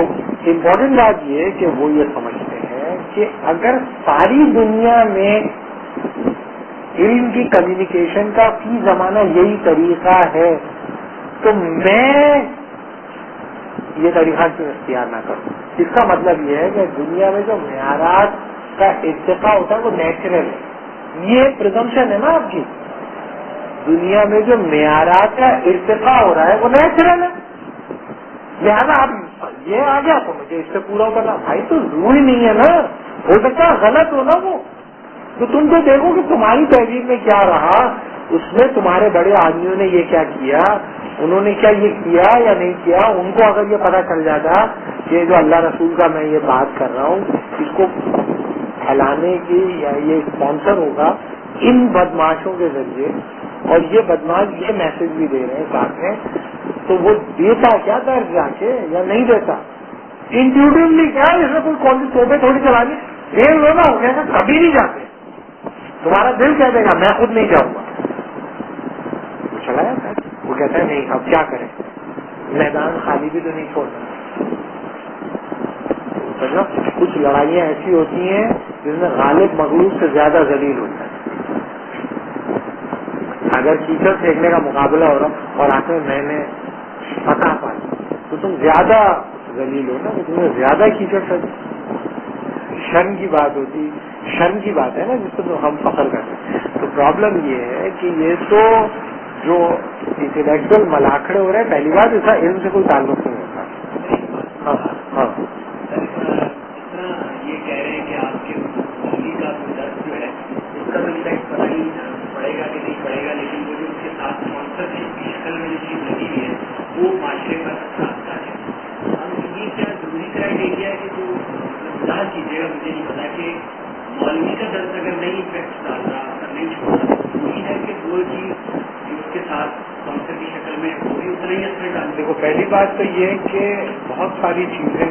امپورٹنٹ بات یہ ہے کہ وہ یہ سمجھتے ہیں کہ اگر ساری دنیا میں علم کی کمیونیکیشن کا فی زمانہ یہی طریقہ ہے تو میں یہ طریقہ کیوں اختیار نہ کروں. اس کا مطلب یہ ہے کہ دنیا میں جو معیارات کا ارتقاء ہوتا ہے وہ نیچرل ہے. یہ پرزمپشن ہے نا آپ کی. دنیا میں جو معیارات کا ارتقاء ہو رہا ہے وہ نیچرل ہے. لہٰذا آپ یہ آ گیا تو مجھے اس سے پورا کرنا بھائی تو ضروری نہیں ہے نا. ہو سکتا ہے غلط ہو نا وہ. تو تم تو دیکھو کہ تمہاری تہذیب میں کیا رہا، اس میں تمہارے بڑے آدمیوں نے یہ کیا کیا، انہوں نے کیا یہ کیا یا نہیں کیا. ان کو اگر یہ پتا چل جاتا کہ جو اللہ رسول کا میں یہ بات کر رہا ہوں اس کو پھیلانے کی یا یہ اسپانسر ہوگا ان بدماشوں کے ذریعے، اور یہ بدماش یہ میسج بھی دے رہے ہیں ساتھ میں، تو وہ دیتا کیا درج جا کے یا نہیں دیتا. انٹیوٹیولی کیا اس میں کوئی کون سی توبے تھوڑی چلانی. دیر لو نا ہو گیا کبھی نہیں جاتے. تمہارا دل کہہ دے گا میں خود نہیں جاؤں گا. وہ چلا جاتا ہے. وہ کہتا ہے نہیں اب کیا کریں، میدان خالی بھی تو نہیں چھوڑنا. کچھ لڑائیاں ایسی ہوتی ہیں جس میں غالب مغلوب سے زیادہ ذلیل ہوتا ہے. اگر کیچڑ پھینکنے کا مقابلہ ہو رہا اور آخر میں نے فتح پائی تو تم زیادہ ذلیل ہو نا، کہ تمہیں زیادہ کیچڑ پھینک. شرم کی بات ہوتی، شرم کی بات ہے نا جس کو ہم فخر کرتے ہیں. تو پرابلم یہ ہے کہ یہ تو جو انٹلیکچوئل ملاکڑے ہو رہے ہیں، پہلی بات اس کا علم سے کوئی تعلق نہیں ہوتا. ہاں ہاں یہ کہہ رہے ہیں کہ آپ کے فیملی کا درد جو ہے اس کا تو امپیکٹ پڑا ہی پڑے گا کہ نہیں پڑے گا، لیکن وہ جو اس کے ساتھ اسپانسرشپ کی شکل میں جو چیز لگی ہوئی ہے وہ معاشرے کا راستہ ہے. اب یہ کیا ضروری کرائٹیریا ہے کہ جو ظاہر کیجیے گا، مجھے نہیں پتا کہ مولوی کا درد اگر نہیں امپیکٹ ڈال رہا، اگر نہیں چھوڑ رہا، ضروری ہے کہ وہ چیز جو اس کے ساتھ اسپانسر کی شکل میں وہ بھی اتنا ہی اثر ڈال. دیکھو پہلی بات تو یہ کہ بہت ساری چیزیں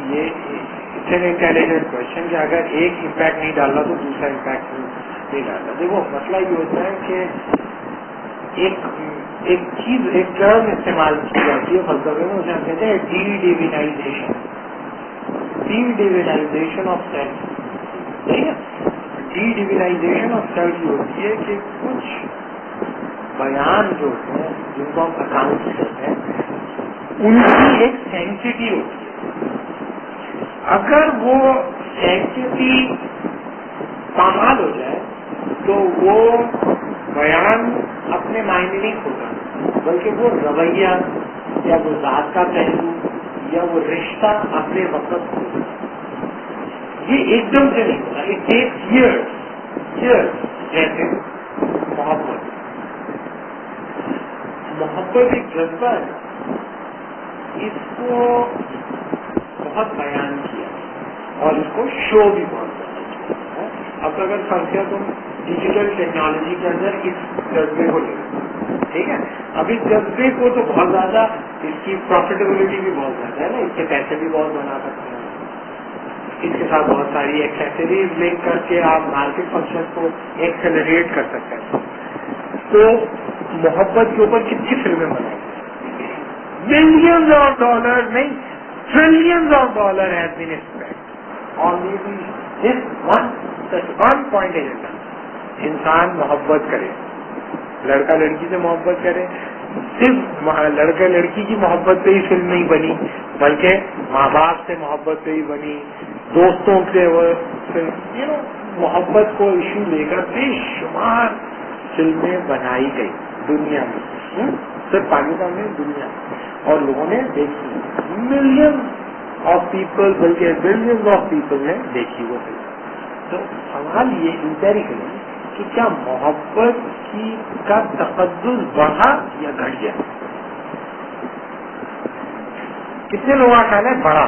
یہ انٹیلیجنٹ کوشچن کہ اگر ایک امپیکٹ نہیں ڈالنا تو دوسرا امپیکٹ نہیں ڈالنا. دیکھو مسئلہ یہ ہوتا ہے کہ ایک چیز ایک ٹرم استعمال کی جاتی ہے فلسفے میں، اسے ہم کہتے ہیں the divinization. The divinization of self. ٹھیک ہے، ڈی ڈیوینائزیشن آف سیلف یہ ہوتی ہے کہ کچھ بیان جو ہوتے ہیں جن کو ہم اکاؤنٹ کرتے ہیں ان کی ایک سینسٹی ہوتی ہے. اگر وہ سینسٹی پامال ہو جائے تو وہ بیان اپنے معنی نہیں کھوتا، بلکہ وہ رویہ یا وہ ذات کا پہلو یا وہ رشتہ اپنے وقت ہوتا. یہ ایک دم سے نہیں ہوتا. It takes years. جیسے محبت ایک جذبہ ہے، اس کو بہت بیان کیا اور اس کو شو بھی بہت کیا. اب اگر فرض تم ڈیجیٹل ٹیکنالوجی کے اندر اس جذبے کو لے، ٹھیک ہے، اب اس جذبے کو تو بہت زیادہ اس کی پروفیٹیبلٹی بھی بہت زیادہ ہے نا، اس کے پیسے بھی بہت بنا سکتے ہیں، اس کے ساتھ بہت ساری ایکسیسریز لنک کر کے آپ مارکیٹ فنکشن کو ایکسلریٹ کر سکتے ہیں. تو محبت کے اوپر کتنی فلمیں بنائی، ملینز آف ڈالر نہیں trillions of dollar has been spend on this one point agenda. انسان محبت کرے، لڑکا لڑکی سے محبت کرے. صرف لڑکا لڑکی کی محبت پہ ہی فلم نہیں بنی، بلکہ ماں باپ سے محبت پہ ہی بنی، دوستوں سے وہ محبت کو ایشو لے کر بے شمار فلمیں بنائی گئی دنیا میں، صرف پاکستان میں، دنیا میں، اور لوگوں نے دیکھی. ملین آف پیپل بلکہ بلینز آف پیپل نے دیکھی وہ فلم. تو سوال یہ امپیریکل ہے کہ کیا محبت کا تقدس بڑھا یا گھٹ گیا؟ کتنے لوگوں کا خیال ہے بڑھا؟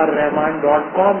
arrahman.com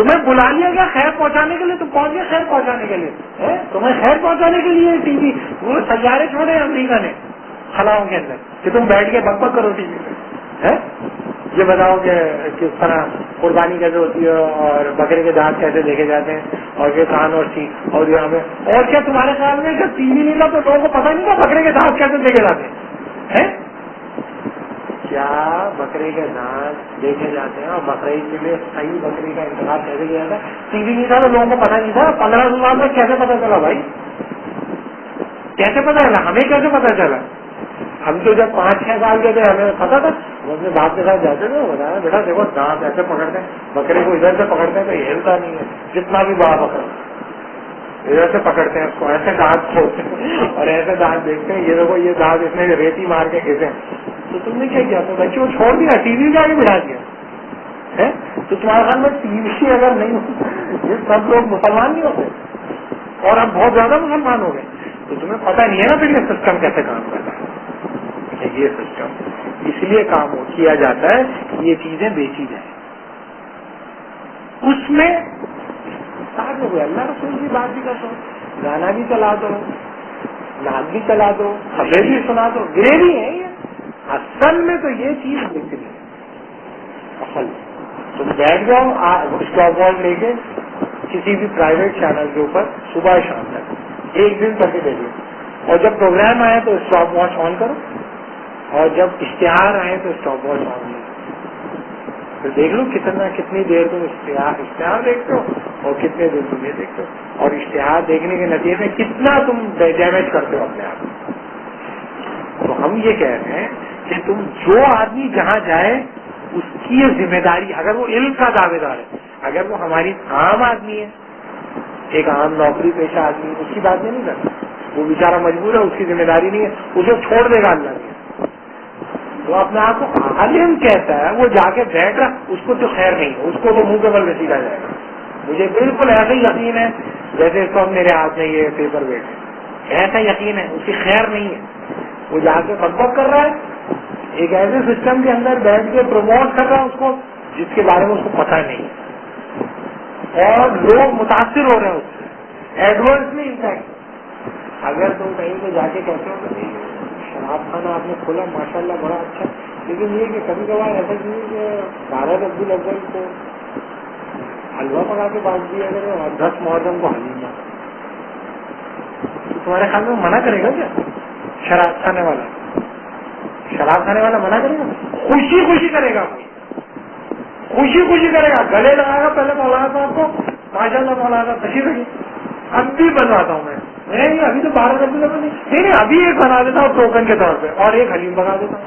تمہیں بلا لیا گیا خیر پہنچانے کے لیے، تم پہنچ گئے خیر پہنچانے کے لیے، تمہیں خیر پہنچانے کے لیے ٹی وی وہ سیارے چھوڑے امریکہ نے خلاؤں کے اندر کہ تم بیٹھ کے بک بک کرو ٹی وی پہ. یہ بتاؤ کہ کس طرح قربانی کیسے ہوتی ہے اور بکرے کے دانت کیسے دیکھے جاتے ہیں اور یہ کان اور سینگ اور یہ ہمیں، اور کیا تمہارے خیال میں جب ٹی وی نہیں تھا تو لوگوں کو پتہ نہیں تھا بکرے کے دانت کیسے دیکھے جاتے ہیں؟ کیا بکرے کے دانت دیکھے جاتے ہیں اور بکرے کے لیے صحیح بکری کا انتخاب کیسے کیا جاتا ہے؟ ٹی وی نہیں تھا تو لوگوں کو پتہ نہیں تھا. 15 سال میں کیسے پتہ چلا بھائی؟ کیسے پتہ چلا؟ ہمیں کیسے پتہ چلا؟ ہم تو جب 5-6 سال کے تھے ہمیں پتا تھا، وہ اپنے باپ کے ساتھ جاتے تھے، بتایا بیٹا دیکھو دانت ایسے پکڑتے ہیں، بکرے کو ادھر سے پکڑتے ہیں تو ہلتا نہیں ہے جتنا بھی بڑا بکرا، ادھر سے پکڑتے ہیں اس کو ایسے دانت کھولتے ہیں اور ایسے دانت دیکھتے ہیں، یہ دیکھو یہ دانت اس نے ریتی مار کے گھسے. تو تم نے کیا کیا؟ تو بچے کو چھوڑ دیا، ٹی وی جا کے بٹھا دیا. تو تمہارے خیال میں ٹی وی اگر نہیں ہو، یہ سب لوگ مسلمان نہیں ہوتے اور اب بہت زیادہ مسلمان ہو گئے، تو تمہیں پتہ نہیں ہے نا پھر یہ سسٹم کیسے کام کرتا ہے. یہ سسٹم اس لیے کام کیا جاتا ہے کہ یہ چیزیں بیچی جائیں. اس میں ساتھ میں اللہ رسول کی بات بھی کرتا ہوں، گانا بھی چلا دو، نعت بھی چلا دو، خبریں بھی سنا دو، گریوی ہے یہ. اصل میں تو یہ چیز بکری ہے. اصل تم بیٹھ جاؤ اسٹاپ واچ لے کے کسی بھی پرائیویٹ چینل کے اوپر صبح شام تک ایک دن کر کے دے دو، اور جب پروگرام آئے تو اسٹاپ واچ آن کرو، اور جب اشتہار آئے تو اسٹاپ واچ آن کرو. پھر دیکھ لو کتنی دیر تم اشتہار دیکھتے ہو اور کتنے دیر تم یہ دیکھتے ہو، اور اشتہار دیکھنے کے نتیجے میں کتنا تم ڈیمیج کرتے ہو اپنے آپ کو. تو ہم یہ کہہ رہے ہیں کہ تم جو آدمی جہاں جائے اس کی یہ ذمہ داری، اگر وہ علم کا دعوے دار ہے، اگر وہ ہماری عام آدمی ہے، ایک عام نوکری پیشہ آدمی ہے، اس کی بات نہیں کرتا، وہ بیچارہ مجبور ہے، اس کی ذمہ داری نہیں ہے، اسے چھوڑ دے گا اللہ نے. وہ اپنے آپ کو عالم کہتا ہے، وہ جا کے بیٹھ رہا، اس کو تو خیر نہیں ہے، اس کو تو منہ کے بل گھسیٹا جائے گا. مجھے بالکل ایسا ہی یقین ہے جیسے اس کو میرے ہاتھ میں یہ پیپر ویٹ ہے، ایسا یقین ہے، اس کی خیر نہیں ہے. وہ جا کے بک کر رہا ہے، ایک ایسے سسٹم کے اندر بیٹھ کے پروموٹ کر رہا ہے اس کو جس کے بارے میں اس کو پتہ نہیں ہے، اور لوگ متاثر ہو رہے ہیں اس سے ایڈورسلی. انفیکٹ اگر تم کہیں پہ جا کے کہتے ہو کہ شراب خانہ آپ نے کھولا ماشاءاللہ بڑا اچھا، لیکن یہ کہ کبھی کبھار ایسا چیز کہ 12 ربیع الاول کو حلوہ پکا کے بانٹ دیا کرے اور 10 محرم کو حلیم، تو تمہارے خیال میں منع کرے گا کیا؟ شراب کھانے والا منع کرے گا؟ خوشی خوشی کرے گا، خوشی خوشی کرے گا، گلے لگائے گا. پہلے مولانا صاحب کو ماشاءاللہ مولانا تشریف رکھیے، اب بھی بنواتا ہوں میں نہیں، ابھی تو 12 ربیع الاول نہیں، ابھی ایک بنا دیتا ہوں ٹوکن کے طور پہ اور ایک حلیم بنا دیتا ہوں.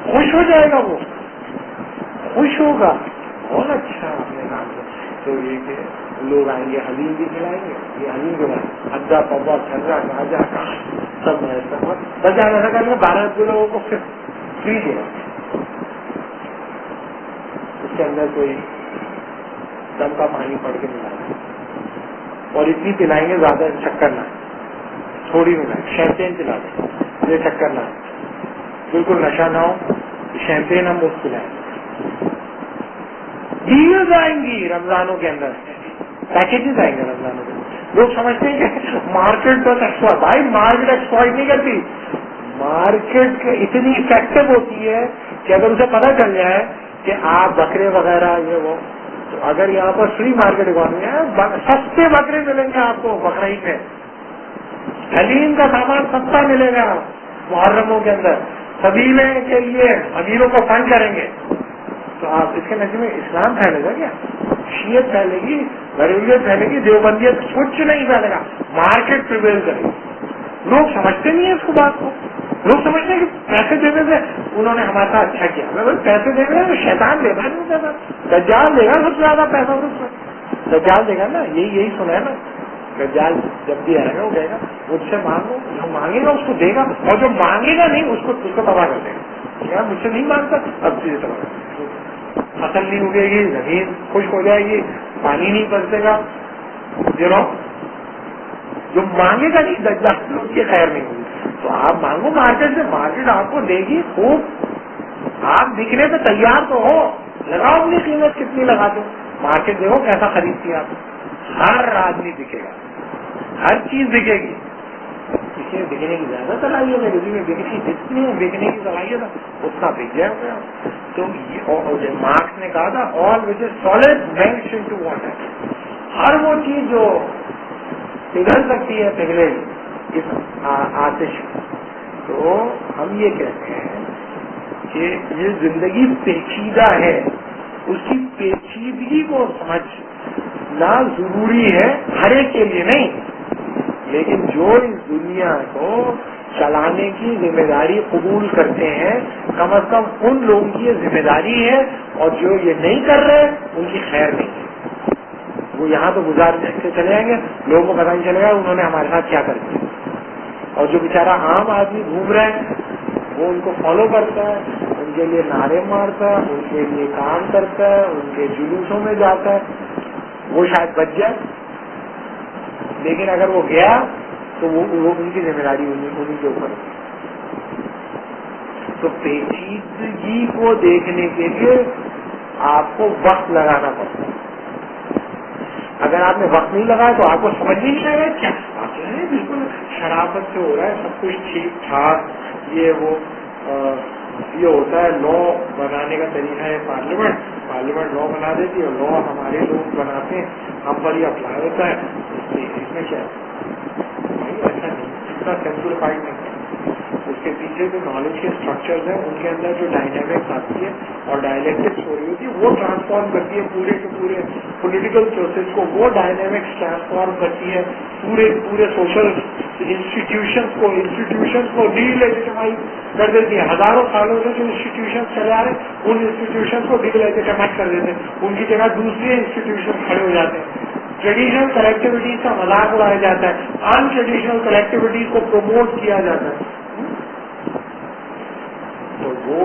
خوش ہو جائے گا، وہ خوش ہوگا، بہت اچھا آپ نے کام کیا. تو یہ کہ لوگ آئیں گے، حلیم بھی کھلائیں گے، یہ حلیم کھلائیں، ادا پبا چھجا گاجا کا سب بس آپ ایسا کریں گے 12 ربیع الاول کو پھر فری دے گا، اس کے اندر کوئی دم کا پانی پڑ کے ملائیں گے اور اتنی پلائیں گے زیادہ شکر نہ، تھوڑی ملائیں، شیمپین پلا دیں، یہ شکر نہ، بالکل نشہ نہ ہو، شیمپین ہم مفت پلائیں. ڈیلز آئیں گی رمضانوں کے اندر، پیکیجز آئیں گے رمضانوں کے اندر. لوگ سمجھتے ہیں کہ مارکیٹ تو ایکسپلائٹ، بھائی مارکیٹ ایکسپلائٹ نہیں کرتی، مارکیٹ اتنی افیکٹو ہوتی ہے کہ اگر اسے پتہ چل جائے کہ آپ بکرے وغیرہ یہ وہ، تو اگر یہاں پر فری مارکیٹ اکانومی ہے، سستے بکرے ملیں گے آپ کو بقرعید میں، حلیم کا سامان سستا ملے گا محرموں کے اندر، قبیلے کے لیے امیروں کو فنڈ کریں گے. تو آپ اس کے نتیجے میں اسلام پھیلے گا کیا؟ شیعت پھیلے گی، غریبیت پھیلے گی، دیوبندیت کچھ نہیں پھیلے گا، مارکیٹ پریویل کرے گی. لوگ سمجھتے نہیں ہیں اس کو، بات کو لوگ سمجھتے ہیں کہ پیسے دینے سے انہوں نے ہمارے ساتھ اچھا کیا. پیسے دے رہے ہیں، شیطان دے رہا ہے، دجال دے گا سب سے زیادہ پیسہ، دجال دے گا نا، یہی سنا ہے نا، دجال جب بھی آئے گا وہ کہے گا مجھ سے مانگو، جو مانگے گا اس کو دے گا، اور جو مانگے گا نہیں اس کو تباہ کر دے گا. یار مجھ سے نہیں مانگتا، اب چیزیں تباہ کر دے گا، فصل نہیں اگے گی، زمین خشک ہو جائے گی، پانی نہیں برسے گا. جو مانگے گا نہیں دجال اس کی خیر نہیں ہوگی. تو آپ مانگو مارکیٹ سے، مارکیٹ آپ کو دے گی خوب. آپ بکنے پہ تیار تو ہو، لگاؤ اپنی قیمت کتنی لگا دو، مارکیٹ دیکھو کیسا خریدتی ہے آپ, ہر آدمی دکھے گا, ہر چیز دکھے گی. کسی میں بکنے کی زیادہ صلاحیت ہے, کسی میں جتنی بکنے کی صلاحیت ہے اتنا بک جائے گا. تو مارکس نے کہا تھا آل وچ از سالڈ میلٹس انٹو واٹر, ہر وہ چیز جو پگھل سکتی ہے پگھلے گی اس آتش. تو ہم یہ کہتے ہیں کہ یہ زندگی پیچیدہ ہے, اس کی پیچیدگی کو سمجھنا ضروری ہے, ہر ایک کے لیے نہیں, لیکن جو اس دنیا کو چلانے کی ذمہ داری قبول کرتے ہیں کم از کم ان لوگوں کی یہ ذمہ داری ہے, اور جو یہ نہیں کر رہے ان کی خیر نہیں ہے. وہ یہاں تو گزار کے چلے جائیں گے, لوگوں کو پتہ نہیں چلے گا انہوں نے ہمارے ساتھ کیا کر دیا. اور جو بیچارہ عام آدمی گھوم رہا ہے وہ ان کو فالو کرتا ہے, ان کے لیے نعرے مارتا ہے, ان کے لیے کام کرتا ہے, ان کے جلوسوں میں جاتا ہے, وہ شاید بچ جائے. لیکن اگر وہ گیا تو وہ ان کی ذمہ داری انہیں کے اوپر. تو پیچیدگی کو دیکھنے کے لیے آپ کو وقت لگانا پڑتا ہے. اگر آپ نے وقت نہیں لگایا تو آپ کو سمجھ بھی نہیں آئے گا کیا بالکل شرافت سے ہو رہا ہے, سب کچھ ٹھیک ٹھاک. یہ ہوتا ہے لا بنانے کا طریقہ ہے پارلیمنٹ لا بنا دیتی ہے, اور لا ہمارے لوگ بناتے ہیں, ہم پر یہ اپلائی ہوتا ہے. اس میں کیا ہے, ایسا نہیں, اتنا سمپلیفائڈ نہیں ہے. اس کے پیچھے جو نالج کے اسٹرکچرز ہیں ان کے اندر جو ڈائنامکس آتی ہے اور ڈائلیکٹکس ہو رہی ہوتی ہے وہ ٹرانسفارم کرتی ہے پورے کے پورے پولیٹیکل پروسیس کو. وہ ڈائنامکس ٹرانسفارم کرتی ہے پورے سوشل انسٹیٹیوشنس کو ڈی لیجیٹمائز کر دیتی ہے. ہزاروں سالوں سے جو انسٹیٹیوشنس چلے آ رہے ہیں ان انسٹیٹیوشنس کو ڈی لیجیٹمائز کر دیتے ہیں, ان کی جگہ دوسرے انسٹیٹیوشن کھڑے ہو جاتے ہیں. ٹریڈیشنل کلیکٹیوٹیز کا مذاق اڑایا جاتا ہے, ان ٹریڈیشنل کلیکٹیوٹیز کو پروموٹ کیا جاتا ہے. تو وہ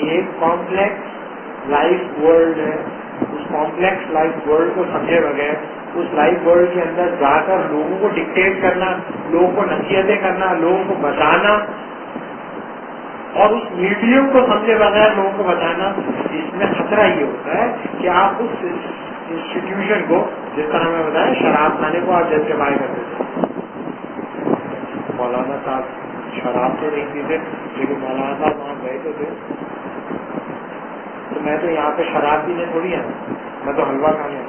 ایک کمپلیکس لائف ورلڈ ہے. اس کمپلیکس لائف ورلڈ کو سمجھے بغیر اس لائف ورلڈ کے اندر جا کر لوگوں کو ڈکٹیٹ کرنا, لوگوں کو نصیحتیں کرنا, لوگوں کو بتانا, اور اس میڈیم کو سمجھے بغیر لوگوں کو بتانا, اس میں خطرہ یہ ہوتا ہے کہ آپ اس انسٹیٹیوشن کو, جس طرح میں بتایا شراب خانے کو آپ جسٹیفائی کر دیتے ہیں. مولانا صاحب شراب تو نہیں پیتے, لیکن مولانا صاحب وہاں گئے تو تھے. تو میں تو یہاں پہ شراب پینے تھوڑی ہے, میں تو حلوہ کھانے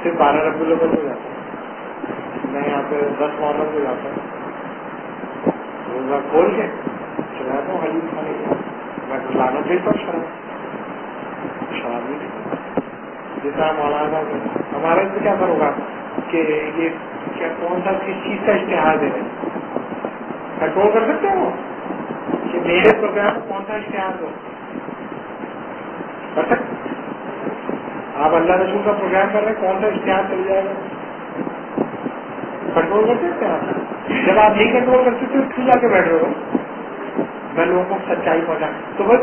صرف 12 ربیع الاول کو جاتا ہوں. میں یہاں پہ 10 محرم کو جاتا ہوں, روزہ کھول کے چلاتا ہوں حلیم کھانے کے. میں لانا دیتا ہوں شراب نہیں پیتا. جس طرح مولانا ہمارے سے کیا کروں گا کہ یہ کیا کون سا کس چیز کا اشتہار دے رہے ہیں, کنٹرول کر سکتے ہیں وہ کہ میرے پروگرام میں کون سا اشتہار دو, کر سکتے. آپ اللہ رسول کا پروگرام کر رہے ہیں, کون سا اشتہار چل جائے گا, کنٹرول کر سکتے ہیں آپ. جب آپ نہیں کنٹرول کر سکتے کیوں جا کے بیٹھ رہے ہو. میں لوگوں کو سچائی پہنچا تو بھائی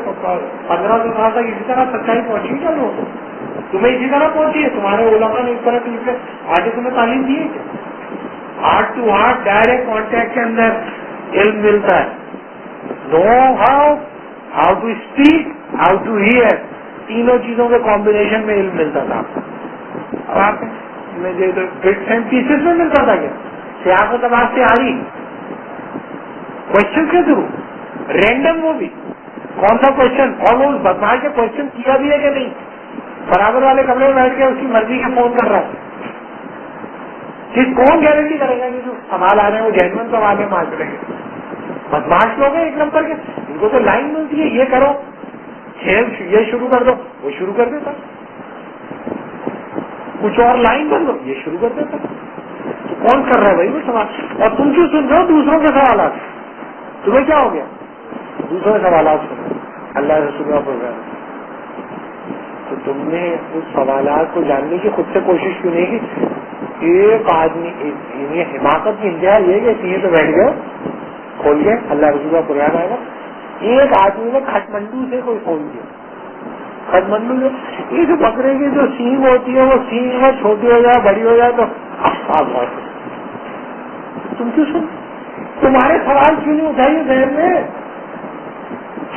15 سال تک اسی طرح سچائی پہنچی کیا لوگوں کو, تمہیں اسی طرح پہنچی ہے. تمہارے علماء نے اس طرح کی آگے تمہیں تعلیم دی ہے کیا. Heart to heart direct contact کے اندر علم ملتا ہے. Know how to speak, how to hear, تینوں چیزوں کے کمبینیشن میں علم ملتا تھا. اب آپ بٹس اینڈ پیسز میں ملتا تھا کیا, سیاست اب آپ سے آ رہی کوشچن کے تھرو رینڈم, وہ بھی کون سا کوشچن, اور وہ بدماش کے کوشچن کیا بھی ہے کہ نہیں. برابر والے کمرے میں بیٹھ کے اس کی مرضی کا فون کر رہا ہے. کون گارنٹی کرے گا کہ جو سوال آ رہے ہیں وہ جینوئن سوال ہے معاشرے کے. بدماش لوگ ہیں ایک نمبر کے, ان کو تو لائن ملتی ہے, یہ کرو, کھیل یہ شروع کر دو, وہ شروع کر دیتا. کچھ اور لائن بن دو, یہ شروع کر دیتا. تو کون کر رہا ہے بھائی وہ سوال, اور تم کیوں سن رہے ہو دوسروں کے سوالات. تمہیں کیا ہو گیا دوسروں کے سوالات سن, اللہ رسول کا پروگرام. تو تم نے اس سوالات کو جاننے کی خود سے کوشش کیوں نہیں کی. ایک آدمی حماقت کی انتہا یہ کہ تین پہ بیٹھ گئے کھول کے اللہ رسول کا پروگرام آئے گا. ایک آدمی نے کھٹمنڈو سے کوئی فون کیا, کھٹمنڈو سے یہ جو بکرے کی جو سینگ ہوتی ہے وہ سینگ میں چھوٹی ہو جائے بڑی ہو جائے تو تم کیوں سن, تمہارے سوال کیوں نہیں اٹھائیے ذہن میں.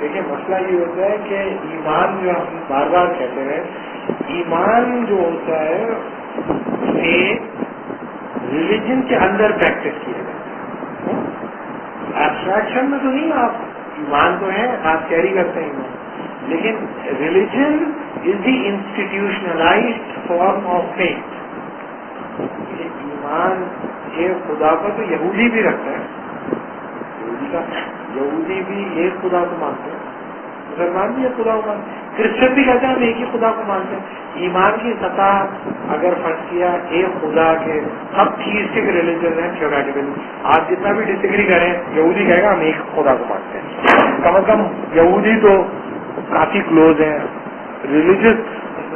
دیکھیں مسئلہ یہ ہوتا ہے کہ ایمان جو ہم بار بار کہتے ہیں، ایمان جو ہوتا ہے یہ ریلیجن کے اندر پریکٹس کیا جاتا ہے، ایبسٹریکشن میں تو نہیں. آپ ایمان تو ہے، آپ کیری کرتے ہیں ایمان، لیکن religion is the institutionalised form of faith. ایمان یہ خدا کو تو یہودی بھی رکھتا ہے، یہودی بھی ایک خدا کو مانتے ہیں، مسلمان بھی ایک خدا کو مانتے ہیں، کرسچن بھی کہتے ہیں ہم ایک ہی خدا کو مانتے ہیں. ایمان کی سطح اگر فرض کیا ایک خدا کے سب تھیسٹک ریلیجن ہیں تھیوریٹیکلی، آپ جتنا بھی ڈس ایگری کریں یہودی کہے گا ہم ایک خدا کو مانتے ہیں. کم از کم یہودی تو کافی کلوز ہیں، ریلیجس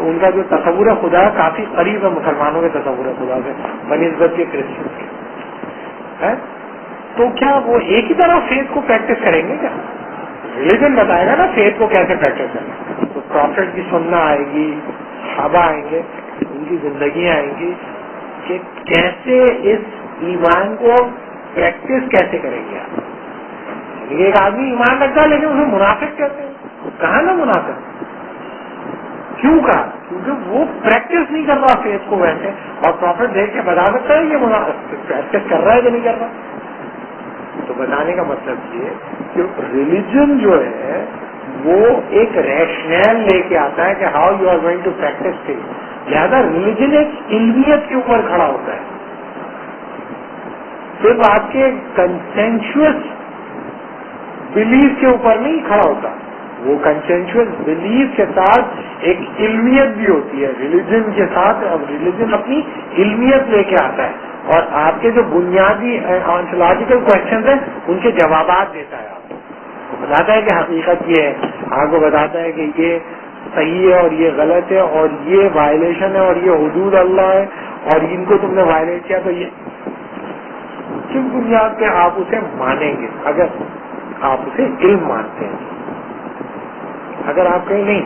ان کا جو تصور ہے خدا کافی قریب ہے مسلمانوں کے تصور ہے خدا سے بنسبت کے کرسچن کے. تو کیا وہ ایک ہی طرح فیتھ کو پریکٹس کریں گے؟ کیا ریلیجن بتائے گا نا فیتھ کو کیسے پریکٹس کریں. تو پروفٹ کی سننا آئے گی، صحابہ آئیں گے، ان کی زندگیاں آئیں گی کہ کیسے اس ایمان کو پریکٹس کیسے کریں گے آپ. ایک آدمی ایمان رکھتا ہے لیکن اسے منافق کہتے ہیں. کہا نا منافق، کیوں کہا؟ کیونکہ وہ پریکٹس نہیں کر رہا فیتھ کو ویسے، اور پروفٹ دیکھ کے بتا سکتا ہے یہ منافق پریکٹس کر رہا ہے کہ نہیں کر رہا. تو بتانے کا مطلب یہ کہ ریلیجن جو ہے وہ ایک ریشنل لے کے آتا ہے کہ how you are going to practise thing. لہذا ریلیجن ایک علمیت کے اوپر کھڑا ہوتا ہے، صرف آپ کے کنسینشوس بلیف کے اوپر نہیں کھڑا ہوتا. وہ کنسینشوس بلیف کے ساتھ ایک علمیت بھی ہوتی ہے ریلیجن کے ساتھ. اب ریلیجن اپنی علمیت لے کے آتا ہے اور آپ کے جو بنیادی آنٹولوجیکل کوشچنز ہیں ان کے جوابات دیتا ہے. آپ کو بتاتا ہے کہ حقیقت یہ ہے، آپ کو بتاتا ہے کہ یہ صحیح ہے اور یہ غلط ہے اور یہ وائلیشن ہے اور یہ حدود اللہ ہے اور ان کو تم نے وائلیٹ کیا. تو یہ کس بنیاد پہ آپ اسے مانیں گے؟ اگر آپ اسے علم مانتے ہیں. اگر آپ کہیں نہیں،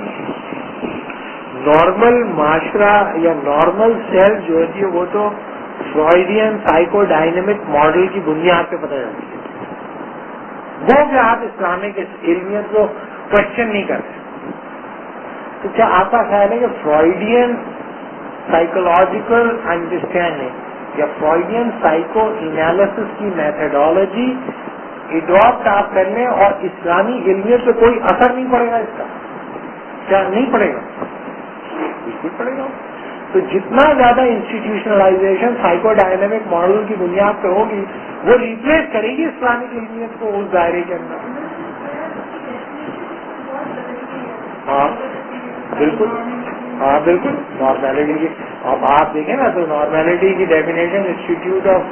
نارمل معاشرہ یا نارمل سیل جو ہوتی ہے وہ تو فرائیڈین سائیکو ڈائنمک ماڈل کی بنیاد پہ پتہ چلتی ہے. وہ کہ آپ اسلامک علمیت کو کوشچن نہیں کرتے. تو کیا آپ کا خیال ہے کہ فرائیڈین سائیکولوجیکل انڈرسٹینڈنگ یا فرائیڈین سائیکو انالیسس کی میتھڈالوجی اڈاپٹ آپ کر لیں اور اسلامی علمیت پہ کوئی اثر نہیں پڑے گا؟ اس کا کیا نہیں پڑے گا؟ بالکل پڑے گا. تو جتنا زیادہ انسٹیٹیوشنلائزیشن سائیکو ڈائنمک ماڈل کی بنیاد پہ ہوگی وہ ریپلیس کرے گی اسلامک علمیت کو اس دائرے کے اندر. ہاں بالکل، ہاں بالکل. نارمیلٹی کی اب آپ دیکھیں نا تو نارمیلٹی کی definition institute of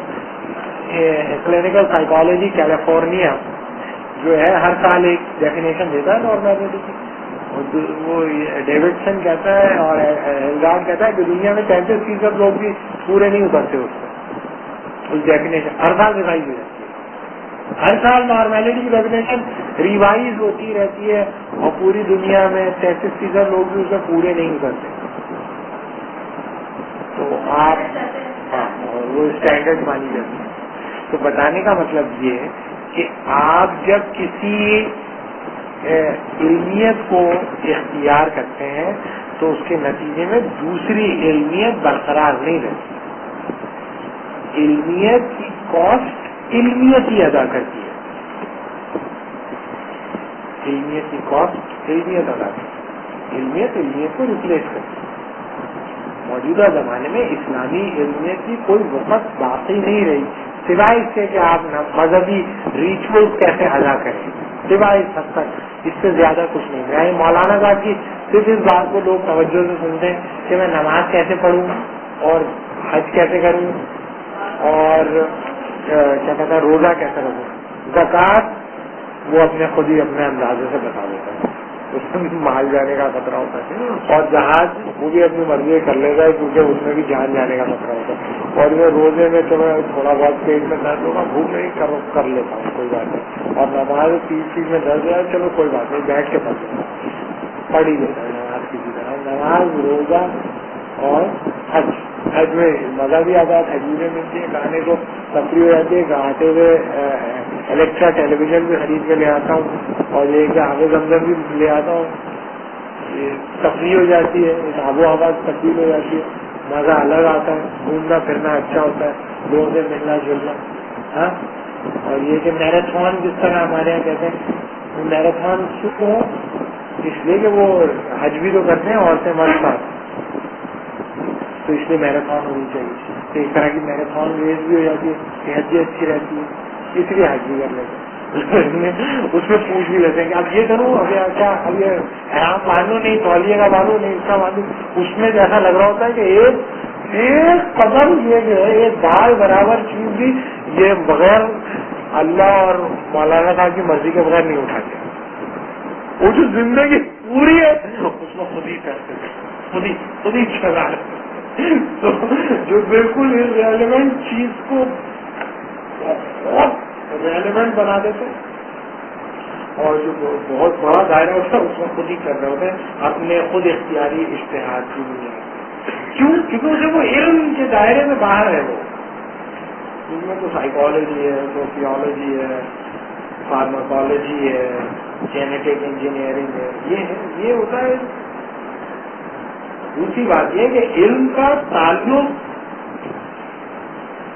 clinical psychology California جو ہے ہر سال ایک ڈیفینیشن دیتا ہے نارمیلٹی کی. وہ ڈیوڈسن کہتا ہے اور ایلگارڈ کہتا ہے کہ دنیا میں 33% لوگ بھی پورے نہیں اترتے اس ڈیفینیشن. ہر سال ریوائز ہو جاتی ہے، ہر سال نارمیلٹی کی ڈیفینیشن ریوائز ہوتی رہتی ہے اور پوری دنیا میں 33% لوگ بھی اس میں پورے نہیں اترتے. تو آپ ہاں وہ اسٹینڈرڈ مانی جاتی ہے. تو بتانے کا مطلب یہ ہے کہ آپ جب کسی علمیت کو اختیار کرتے ہیں تو اس کے نتیجے میں دوسری علمیت برقرار نہیں رہتی. علمیت کی کاسٹ علمیت ہی ادا کرتی ہے. علمیت کی کاسٹ علمیت ادا کرتی ہے، علمیت کو ریپلیس کرتی ہے. موجودہ زمانے میں اسلامی علمیت کی کوئی وقت باقی نہیں رہی سوائے اس سے کہ آپ مذہبی ریچول کیسے ادا کریں، سوائے اس حد تک. اس سے زیادہ کچھ نہیں. میں مولانا صاحب کی صرف اس بات کو لوگ توجہ سے سنتے ہیں کہ میں نماز کیسے پڑھوں اور حج کیسے کروں اور کیا کہتا ہے روزہ کیسے رکھوں. زکوٰۃ وہ اپنے خود ہی اپنے اندازے سے بتا دیتا ہے، اس میں مال جانے کا خطرہ ہوتا ہے. اور جہاز وہ بھی اپنی مرضی کر لے گا کیونکہ اس میں بھی جان جانے کا خطرہ ہوتا ہے. اور یہ روزے میں چلو تھوڑا بہت پیٹ میں درد ہوگا، بھوک نہیں کر لیتا ہوں کوئی بات نہیں. اور نماز پیٹ میں درد ہے چلو کوئی بات نہیں بیٹھ کے پڑھ لیتا ہوں، پڑھ ہی لیتا ہے نماز کسی طرح. نماز روزہ اور حج میں مزہ بھی آتا ہے، کھجوریں ملتی ہیں، کھانے کو تفریح ہو جاتی ہے، آتے ہوئے الیکٹرا ٹیلی ویژن بھی خرید کے لے آتا ہوں، اور یہ کہ آب زمزم بھی لے آتا ہوں، یہ تفریح ہو جاتی ہے، آب و ہوا تبدیل ہو جاتی ہے، مزہ الگ آتا ہے، گھومنا پھرنا اچھا ہوتا ہے، لوگوں سے ملنا جلنا. ہاں، اور یہ کہ میراتھن جس طرح ہمارے یہاں کہتے ہیں، وہ میراتھن کیوں اس لیے کہ وہ حج بھی تو کرتے ہیں عورتیں مرد ساتھ، تو اس لیے میراتھن ہونی چاہیے. تو ایک طرح کی میراتھن ریس بھی ہو جاتی ہے، صحت بھی اچھی رہتی ہے، اس لیے حج بھی کر لیتے ہیں. اس میں پوچھ بھی لیتے ہیں کہ اب یہ کروں، اب کیا اب یہ احرام باندھوں نہیں، تولیے کا باندھوں نہیں، اس کا باندھوں. اس میں جیسا لگ رہا ہوتا ہے کہ ایک قدم یہ جو ہے، ایک بال برابر چیز بھی یہ بغیر اللہ اور مولانا صاحب کی مرضی کے بغیر نہیں اٹھاتے. وہ جو زندگی پوری ہے اس میں خود ہی کرتے تھے، خود ہی چلا رہے. تو جو بالکل ریلیونٹ چیز کو بہت ریلیونٹ بنا دیتے، اور جو بہت بڑا دائرہ ہوتا ہے اس میں خود ہی کر رہے ہوتے ہیں اپنے خود اختیاری اشتہار کی بنیاد. کیوں؟ کیونکہ اسے وہ علم کے دائرے میں باہر ہے. وہ ان میں تو سائیکالوجی ہے، سوشیولوجی ہے، فارماکالوجی ہے، جینیٹک انجینئرنگ ہے، یہ ہوتا ہے. دوسری بات یہ کہ علم کا تعلق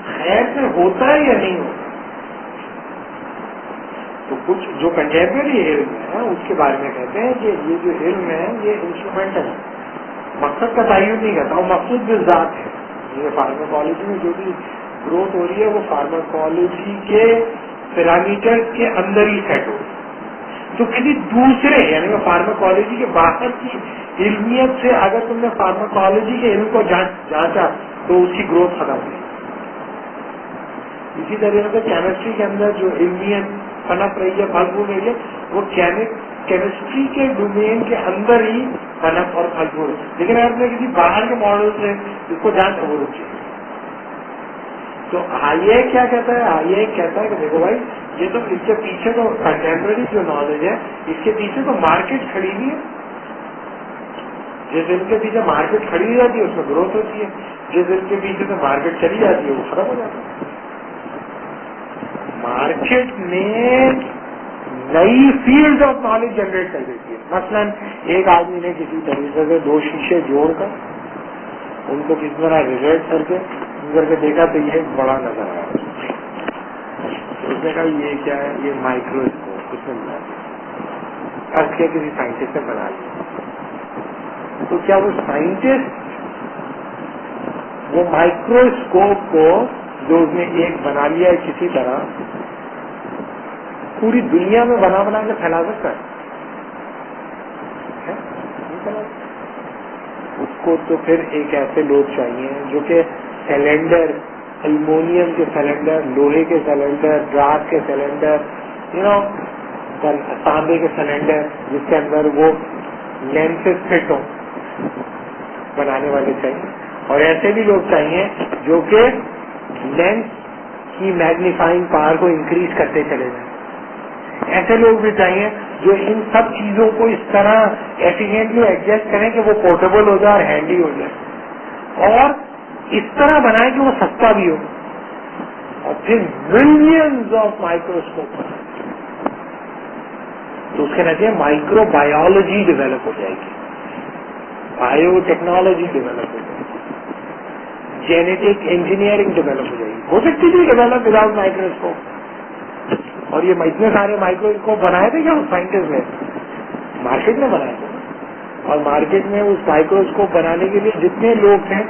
خیر سے ہوتا ہے یا نہیں ہوتا. تو کچھ جو کنٹمپریری علم ہے اس کے بارے میں کہتے ہیں کہ یہ جو علم ہے یہ انسٹرومنٹل ہے، مقصد کا تعین نہیں کرتا، وہ مقصود بھی ذات ہے. یہ فارماکالوجی میں جو بھی گروتھ ہو رہی ہے وہ فارماکالوجی کے پیرامیٹر کے اندر ہی سیٹ ہو رہی ہے. تو کسی دوسرے یعنی فارماکالوجی کے باہر کی علمیت سے اگر تم نے فارماکالوجی کے علم کو جانچا تو اس کی گروتھ ختم ہوئی. اسی طریقے سے کیمسٹری کے اندر جو علمیت پنپ رہی ہے، پھل پھول رہی ہے، وہ کیمسٹری کے ڈومین کے اندر ہی پنپ اور پھل پھول. لیکن اگر میں کسی باہر کے ماڈل سے اس کو جانچ وہ رک جائے. تو آئیے کیا کہتا ہے، آئیے کہتا ہے کہ دیکھو بھائی یہ تو اس کے پیچھے تو کنٹمپریری جو نالج ہے اس کے پیچھے تو مارکیٹ کھڑی ہوئی ہے. جس دن کے پیچھے مارکیٹ کھڑی ہو جاتی ہے اس میں گروتھ ہوتی ہے، جس دن کے پیچھے سے مارکیٹ چلی جاتی ہے وہ ختم ہو جاتا ہے. مارکیٹ میں نئی فیلڈ آف نالج جنریٹ کر دیتی ہے. مثلا ایک آدمی نے کسی طریقے سے 2 شیشے جوڑ کر ان کو کس طرح ریزلٹ کر کے دیکھا تو یہ بڑا نظر آیا. اس نے کہا یہ کیا ہے، یہ مائکروسکوپ کچھ نہیں بنا کیا کسی سائنٹسٹ نے بنا لیا. تو کیا وہ سائنٹسٹ وہ مائکروسکوپ کو جو اس نے ایک بنا لیا ہے کسی طرح پوری دنیا میں بنا کے پھیلا سکتا ہے؟ اس کو تو پھر ایک ایسے لوگ چاہیے جو کہ سلینڈر، المونیم کے سلینڈر، لوہے کے سلینڈر، گلاس کے سلینڈر، تانبے کے سلینڈر جس کے اندر وہ لینسز فٹ ہوں بنانے والے چاہیے. اور ایسے بھی لوگ چاہیے جو کہ لینس کی میگنیفائنگ پاور کو انکریز کرتے چلے جائیں. ایسے لوگ بھی چاہیے جو ان سب چیزوں کو اس طرح ایفیشینٹلی ایڈجسٹ کریں کہ وہ پورٹیبل ہو جائے اور ہینڈی ہو جائے، اور اس طرح بنائیں کہ وہ سستا بھی ہو. اور پھر ملینز آف مائکروسکوپ تو اس کے نتیجے مائکرو بایولوجی ڈیولپ ہو جائے گی، بایو ٹیکنالوجی ڈیولپ ہو جائے گی، جینیٹک انجینئرنگ ڈیولپ ہو جائے گی. ہو سکتی تھی ڈیولپ وداؤٹ مائکروسکوپ. اور یہ اتنے سارے مائکروسکوپ بنائے تھے کیا اس سائنٹسٹ نے؟ مارکیٹ میں بنائے تھے. اور مارکیٹ میں اس مائکروسکوپ بنانے کے لیے جتنے لوگ تھے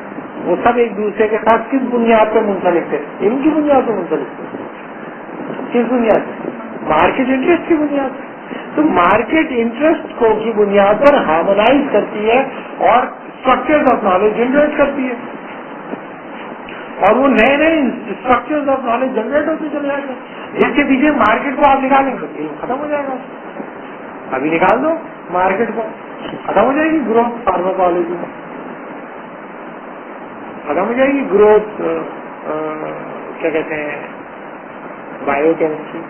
وہ سب ایک دوسرے کے ساتھ کس بنیاد پہ منسلک تھے؟ ان کی بنیاد پہ منسلک تھے. کس بنیاد پہ؟ مارکیٹ انٹرسٹ کی بنیاد پہ. تو مارکیٹ انٹرسٹ کو کی بنیاد پر ہارمونائز کرتی ہے اور اسٹرکچرز آف نالج جنریٹ کرتی ہے، اور وہ نئے اسٹرکچرز آف نالج جنریٹ ہوتے چلے جائیں گے. اس کے پیچھے مارکیٹ کو آپ نکالیں گے ختم ہو جائے گا. ابھی نکال دو مارکیٹ کو، ختم ہو جائے گی گروتھ. فارماکالوجی میں ختم ہو جائے گی گروتھ. کیا کہتے ہیں، بایو کیمسٹری.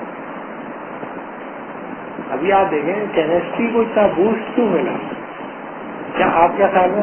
ابھی آپ دیکھیں کیمسٹری کو اتنا بوسٹ کیوں ملا؟ کیا آپ کیا خیال میں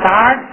60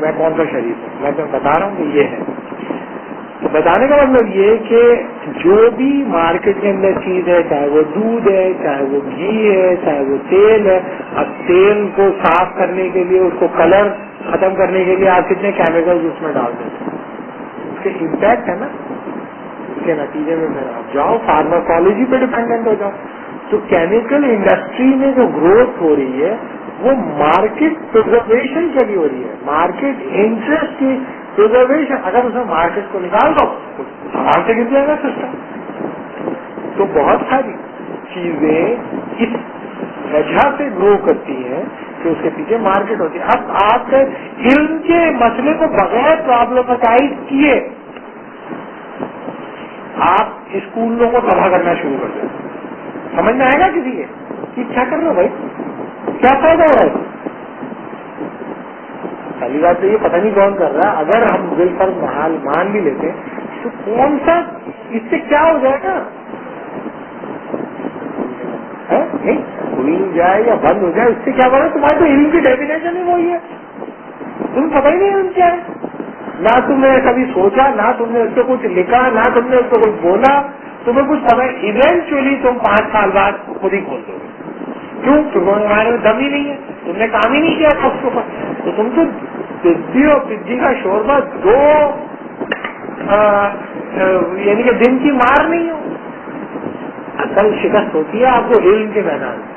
میں کون سا شریف ہوں، میں تمہیں بتا رہا ہوں کہ یہ ہے. تو بتانے کا مطلب یہ کہ جو بھی مارکیٹ کے اندر چیز ہے، چاہے وہ دودھ ہے، چاہے وہ گھی ہے، چاہے وہ تیل ہے، اب تیل کو صاف کرنے کے لیے، اس کو کلر ختم کرنے کے لیے آپ کتنے کیمیکل اس میں ڈال دیتے ہیں، اس کے امپیکٹ ہے نا. اس کے نتیجے میں پھر آپ جاؤ فارماکالوجی پہ ڈپینڈنٹ ہو جاؤ. تو کیمیکل انڈسٹری میں جو گروتھ ہو رہی ہے وہ مارکیٹ پرزرویشن کے لیے ہو رہی ہے، مارکیٹ انٹرسٹ کی پرزرویشن. اگر اس میں مارکیٹ کو نکال دو تو سوال سے گر جائے گا سسٹم. تو بہت ساری چیزیں اس وجہ سے گرو کرتی ہیں کہ اس کے پیچھے مارکیٹ ہوتی ہے. اب آپ علم کے مسئلے کو بغیر پرابلمٹائز کیے آپ اسکولوں کو تباہ کرنا شروع کر دیں، سمجھ میں آئے گا کسی کے کہ کیا کر رہے ہو بھائی، کیا فائدہ ہو رہا ہے. پہلی بات تو یہ پتہ نہیں کون کر رہا ہے. اگر ہم بل پر محال مان بھی لیتے تو کون سا اس سے کیا ہو جائے گا، نہیں کھل جائے یا بند ہو جائے اس سے کیا بڑھا. تمہاری تو علم کی ڈیفینیشن ہی وہی ہے، تمہیں پتہ ہی نہیں علم کیا ہے. نہ تم نے کبھی سوچا، نہ تم نے اس کو کچھ لکھا، نہ تم نے اس کو کچھ بولا، تمہیں کچھ پتا. ایونچولی تم 5 سال بعد خود ہی کھول دو گے. کیوں؟ تمہارے میں دم ہی نہیں ہے، تم نے کام ہی نہیں کیا تھا اس کو. تو تم تو پدی اور پدی کا شوربہ دو یعنی کہ دن کی مار نہیں ہو. اصل شکست ہوتی ہے آپ کو علم کے میدان میں.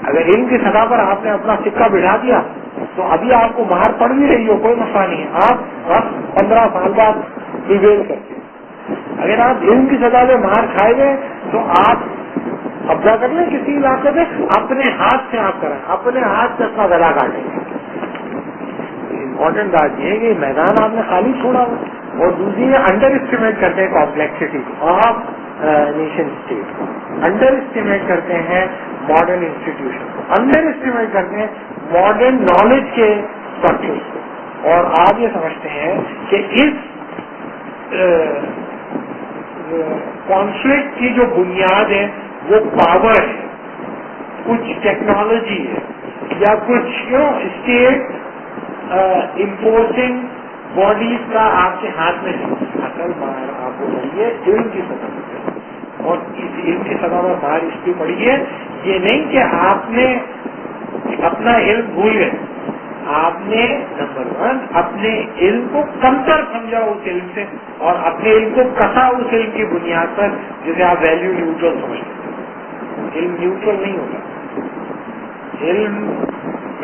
اگر علم کی سطح پر آپ نے اپنا سکہ بڑھا دیا تو ابھی آپ کو مار پڑ بھی رہی ہو، کوئی مسئلہ نہیں ہے، آپ 15 سال بعد ریویل کرتے. اگر آپ علم کی سطح پہ مار کھائے گئے تو آپ قبضہ کر لیں کسی علاقے میں، اپنے ہاتھ سے آپ کریں، اپنے ہاتھ سے اپنا گلا کاٹیں. امپورٹنٹ بات یہ ہے کہ میدان آپ نے خالی چھوڑا ہوا. اور دوسری یہ انڈر اسٹیمیٹ کرتے ہیں complexity of nation state, under estimate کرتے ہیں ماڈرن انسٹیٹیوشن کو، انڈر اسٹیمیٹ کرتے ہیں ماڈرن نالج کے اسٹرکچرس کو. اور آپ یہ سمجھتے ہیں کہ اس کانفلکٹ کی جو بنیاد ہے وہ پاور ہے، کچھ ٹیکنالوجی ہے، یا کچھ اسٹیٹ امپوزنگ باڈیز کا آپ کے ہاتھ میں ہے. اصل باہر آپ کو پڑھی ہے علم کی سطح پر، اور اس علم کی سطح پر باہر اس کی پڑھی ہے. یہ نہیں کہ آپ نے اپنا علم بھول گئے، آپ نے نمبر 1 اپنے علم کو کمتر سمجھا اس علم سے، اور اپنے علم کو کسا اس علم کی بنیاد پر جسے آپ ویلیو نیوٹرل سمجھتے ہیں. علم نیوٹرل نہیں ہوتا، علم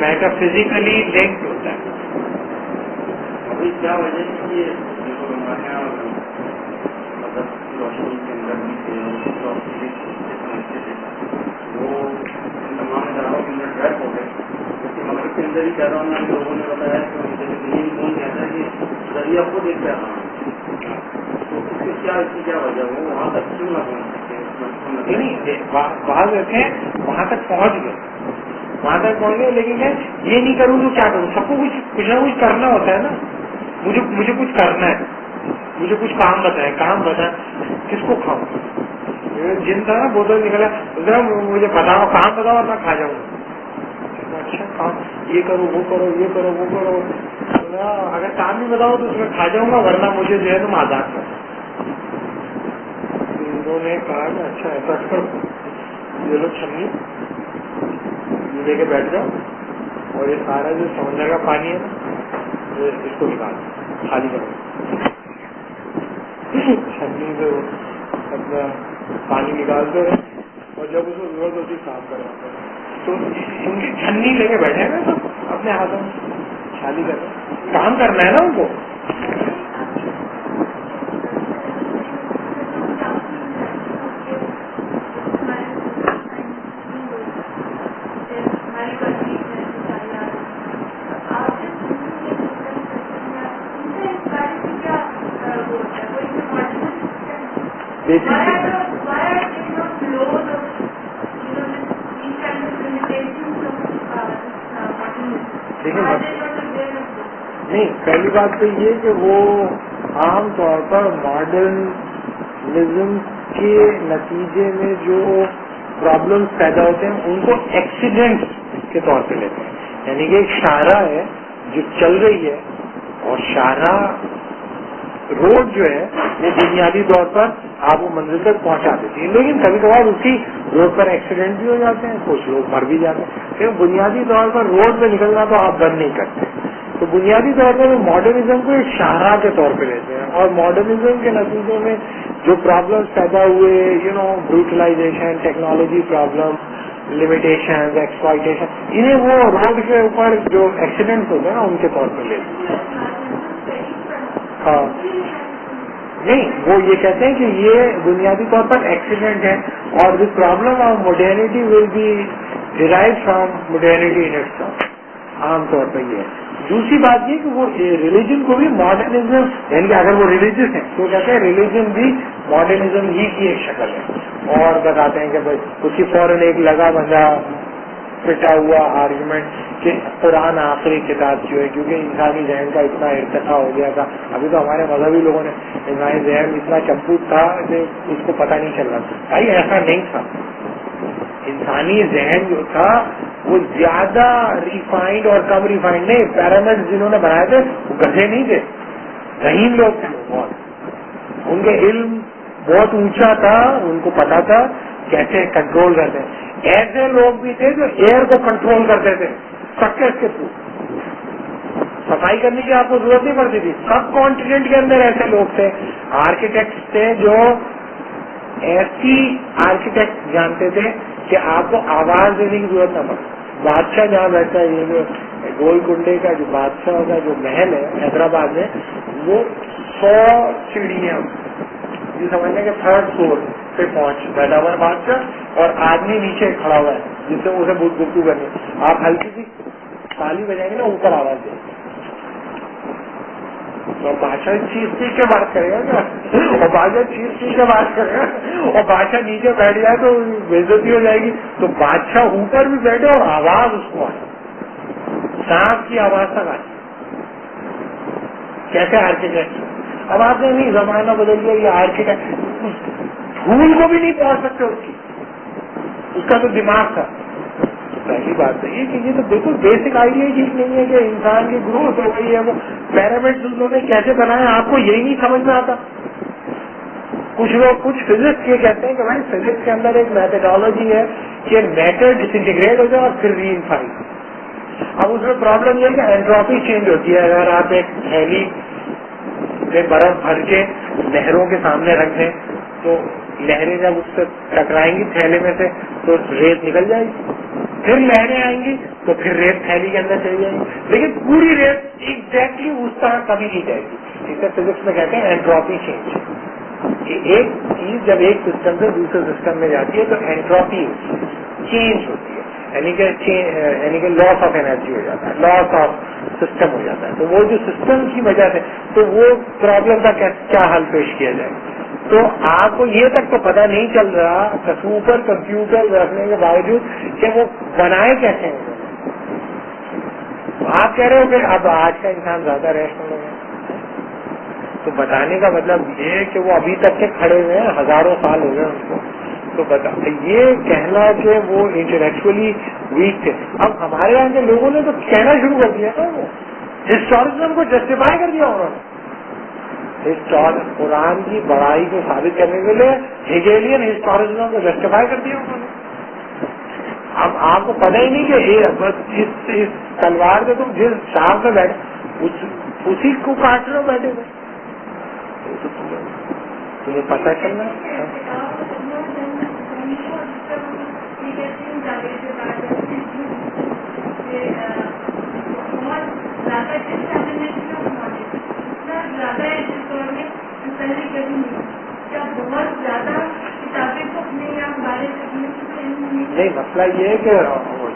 میٹا فزیکلی لنکڈ ہوتا ہے. ابھی کیا وجہ ہے کہ مطلب روشنی کے اندر بھی تھے سمجھتے تھے وہ تمام اداروں کے اندر ڈرگ ہو گئے، کیونکہ مگر کے اندر ہی پیدا ہونے والے لوگوں نے بتایا کہ کون کہتا ہے کہ ذریعہ خود ایک پیغام ہے. تو اس کی کیا وجہ وہ وہاں تک کیوں نہ پہنچ سکتے؟ نہیں بعض رکھے وہاں تک پہنچ گئے، لیکن میں یہ نہیں کروں تو کیا کروں. سب کو کچھ نہ کچھ کرنا ہوتا ہے نا. مجھے کچھ کرنا ہے، مجھے کچھ کام بتائیں کس کو کھاؤں. جن تھا نا بوتل نکلا مجھے بتاؤ کام بتاؤ اور میں کھا جاؤں. اچھا کام یہ کرو وہ کرو یہ کرو وہ کرو، اگر کام نہیں بتاؤ تو اس میں کھا جاؤں گا، ورنہ مجھے جو ہے تم آزاد کرو. انہوں نے کہا کہ اچھا ایسا کرو، یہ لو چھنی لے کے بیٹھ جاؤ اور یہ سارا جو سمندر کا پانی ہے نا اس کو نکال خالی کرو. چھنی سے اپنا پانی نکالتے رہے اور جب اس کو ضرورت ہوتی صاف کرواتے ہیں. تو ان کی چھنی لے کے بیٹھے نا سب اپنے ہاتھوں میں خالی کر کام کرنا ہے نا ان کو. نہیں پہلی بات تو یہ کہ وہ عام طور پر ماڈرنزم کے نتیجے میں جو پرابلمس پیدا ہوتے ہیں ان کو ایکسیڈنٹ کے طور پہ لیتے ہیں. یعنی کہ ایک شاعرہ ہے جو چل رہی ہے اور شاہراہ روڈ جو ہے وہ بنیادی طور پر آپ وہ منزل تک پہنچا دیتی ہے، لیکن کبھی کبھار اسی روڈ پر ایکسیڈنٹ بھی ہو جاتے ہیں، کچھ لوگ مر بھی جاتے ہیں، لیکن بنیادی طور پر روڈ پہ نکلنا تو آپ بند نہیں کرتے. تو بنیادی طور پر وہ ماڈرنزم کو ایک شاہراہ کے طور پہ لیتے ہیں، اور ماڈرنزم کے نتیجے میں جو پرابلمس پیدا ہوئے بروٹلائزیشن، ٹیکنالوجی پرابلم، لمیٹیشن، ایکسپلائٹیشن، انہیں وہ روڈ کے اوپر جو ایکسیڈنٹ ہوتے ہیں نا ان کے طور پہ لیتے ہیں. ہاں نہیں، وہ یہ کہتے ہیں کہ یہ بنیادی طور پر ایکسیڈنٹ ہے، اور the problem of modernity will be derive from modernity in itself. عام طور پر یہ ہے. دوسری بات یہ کہ وہ ریلیجن کو بھی ماڈرنزم، یعنی کہ اگر وہ ریلیجس ہیں تو کہتے ہیں ریلیجن بھی ماڈرنزم ہی کی ایک شکل ہے، اور بتاتے ہیں کہ بھائی اس کی فوراً ایک لگا بندہ پٹا ہوا آرگومنٹ کہ قرآن آخری کتاب جو ہے، کیونکہ انسانی ذہن کا اتنا ارتقا ہو گیا تھا. ابھی تو ہمارے مذہبی لوگوں نے انسانی ذہن اتنا چمپوٹ تھا کہ اس کو پتہ نہیں چل رہا تھا. بھائی ایسا نہیں تھا. انسانی ذہن جو تھا وہ زیادہ ریفائنڈ اور کم ریفائنڈ نہیں. پیرامڈ جنہوں نے بنائے تھے وہ گدھے نہیں تھے، ذہین لوگ تھے بہت. ان کے علم بہت اونچا تھا، ان کو پتا تھا کیسے کنٹرول کرتے ہیں. ایسے لوگ بھی تھے جو ایئر کو کنٹرول کرتے تھے سکس کے تھرو. صفائی کرنے کی آپ کو ضرورت نہیں پڑتی تھی. سب کانٹیننٹ کے اندر ایسے لوگ تھے، آرکیٹیکٹس تھے جو ایسی آرکیٹیکٹ جانتے تھے کہ آپ کو آواز دینے کی ضرورت نہ پڑے. بادشاہ جہاں بیٹھتا ہے، یہ جو گول کنڈے کا جو بادشاہ کا جو محل ہے حیدرآباد میں، وہ 100 سیڑھیاں یہ سمجھنے کے 3rd فلور پہ پہنچ بیٹھا ہوا ہے بادشاہ، اور آدمی نیچے کھڑا ہوا ہے جس سے اسے گفتگو کرنی. آپ ہلکی سی تالی بجائیں گے نا اوپر آواز دیں گے تو بادشاہ چیز سیکھ کے بات کرے گا کیا؟ اور بادشاہ چیز سیکھ کے بات کرے گا، اور بادشاہ نیچے بیٹھ جائے تو بےعزتی ہو جائے گی. تو بادشاہ اوپر بھی بیٹھے اور آواز اس کو آئے، سانپ کی آواز تک آئی. کیسے آرکیٹیکٹ؟ اب آپ نے نہیں زمانہ بدل گیا. یہ آرکیٹیکٹ دھول کو بھی نہیں پہنچ سکتے اس کا تو دماغ تھا. پہلی بات تو یہ کہ یہ تو بالکل بیسک آئیڈیا ٹھیک نہیں ہے کہ انسان کی گروتھ ہو گئی ہے. وہ پیرامڈ انہوں نے کیسے بنائے آپ کو یہی نہیں سمجھ میں آتا. کچھ لوگ کچھ فزکس یہ کہتے ہیں کہ بھائی فزکس کے اندر ایک میتھڈالوجی ہے کہ میٹر ڈس انٹیگریٹ ہو جائے اور پھر ری انفائن. اب اس میں پرابلم یہ ہے کہ اینٹروپی چینج ہوتی ہے. اگر آپ ایک تھیلی میں برف بھر کے نہروں کے سامنے رکھ دیں تو لہریں جب اس سے ٹکرائیں گی تھیلے میں سے تو ریت نکل جائے گی، پھر لہریں آئیں گی تو پھر ریت تھیلی کے اندر چلی جائے گی، لیکن پوری ریت ایگزیکٹلی اس طرح کبھی نہیں جائے گی. اسے فزکس میں کہتے ہیں اینٹروپی چینج. ایک چیز جب ایک سسٹم سے دوسرے سسٹم میں جاتی ہے تو اینٹروپی چینج ہوتی ہے، یعنی کہ لاس آف انرجی ہو جاتا ہے، لاس آف سسٹم ہو جاتا ہے. تو وہ جو سسٹم کی وجہ سے تو وہ پرابلم کا کیا حل پیش کیا جائے. تو آپ کو یہ تک تو پتہ نہیں چل رہا سپر کمپیوٹر رکھنے کے باوجود کہ وہ بنائے کیسے ہیں. آپ کہہ رہے ہو کہ اب آج کا انسان زیادہ ریشنل ہے، تو بتانے کا مطلب یہ ہے کہ وہ ابھی تک کے کھڑے ہوئے ہیں، ہزاروں سال ہو گئے ان کو. تو یہ کہنا کہ وہ انٹلیکچولی ویک تھے. اب ہمارے یہاں کے لوگوں نے تو کہنا شروع کر دیا نا، وہ ہسٹوریزم کو جسٹیفائی کر دیا انہوں نے. قرآن کی بڑائی کو ثابت کرنے کے لیے ہیگیلین ہسٹوریزم کو جسٹیفائی کر دیا انہوں نے. اب آپ کو پتہ ہی نہیں کہ اس تلوار سے تم جس شام میں بیٹھے اسی کو کاٹ رہے بیٹھے ہوئے، تمہیں پتہ چلنا. نہیں، مسئلہ یہ ہے کہ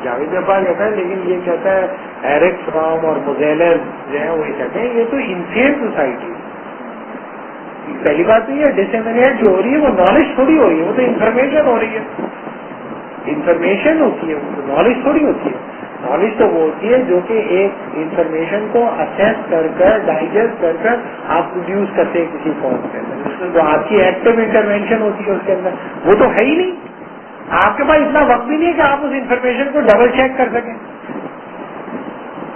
جاوید اقبال کہتا ہے، لیکن یہ کہتا ہے ایرک فرام اور مزیلر جو ہے وہ کہتے ہیں یہ تو انسین سوسائٹی. پہلی بات تو یہ ڈسیمنیٹ جو ہو رہی ہے وہ نالج تھوڑی ہو رہی ہے، وہ تو انفارمیشن ہو رہی ہے. انفارمیشن ہوتی ہے، وہ نالج تھوڑی ہوتی ہے. نالج تو وہ ہوتی ہے جو کہ ایک انفارمیشن کو اسیس کر کر ڈائجسٹ کر کر آپ پروڈیوس کرتے ہیں کسی فارم کے اندر. تو آپ کی ایکٹیو انٹرونشن ہوتی ہے اس کے اندر، وہ تو ہے ہی نہیں. آپ کے پاس اتنا وقت بھی نہیں ہے کہ آپ اس انفارمیشن کو ڈبل چیک کر سکیں.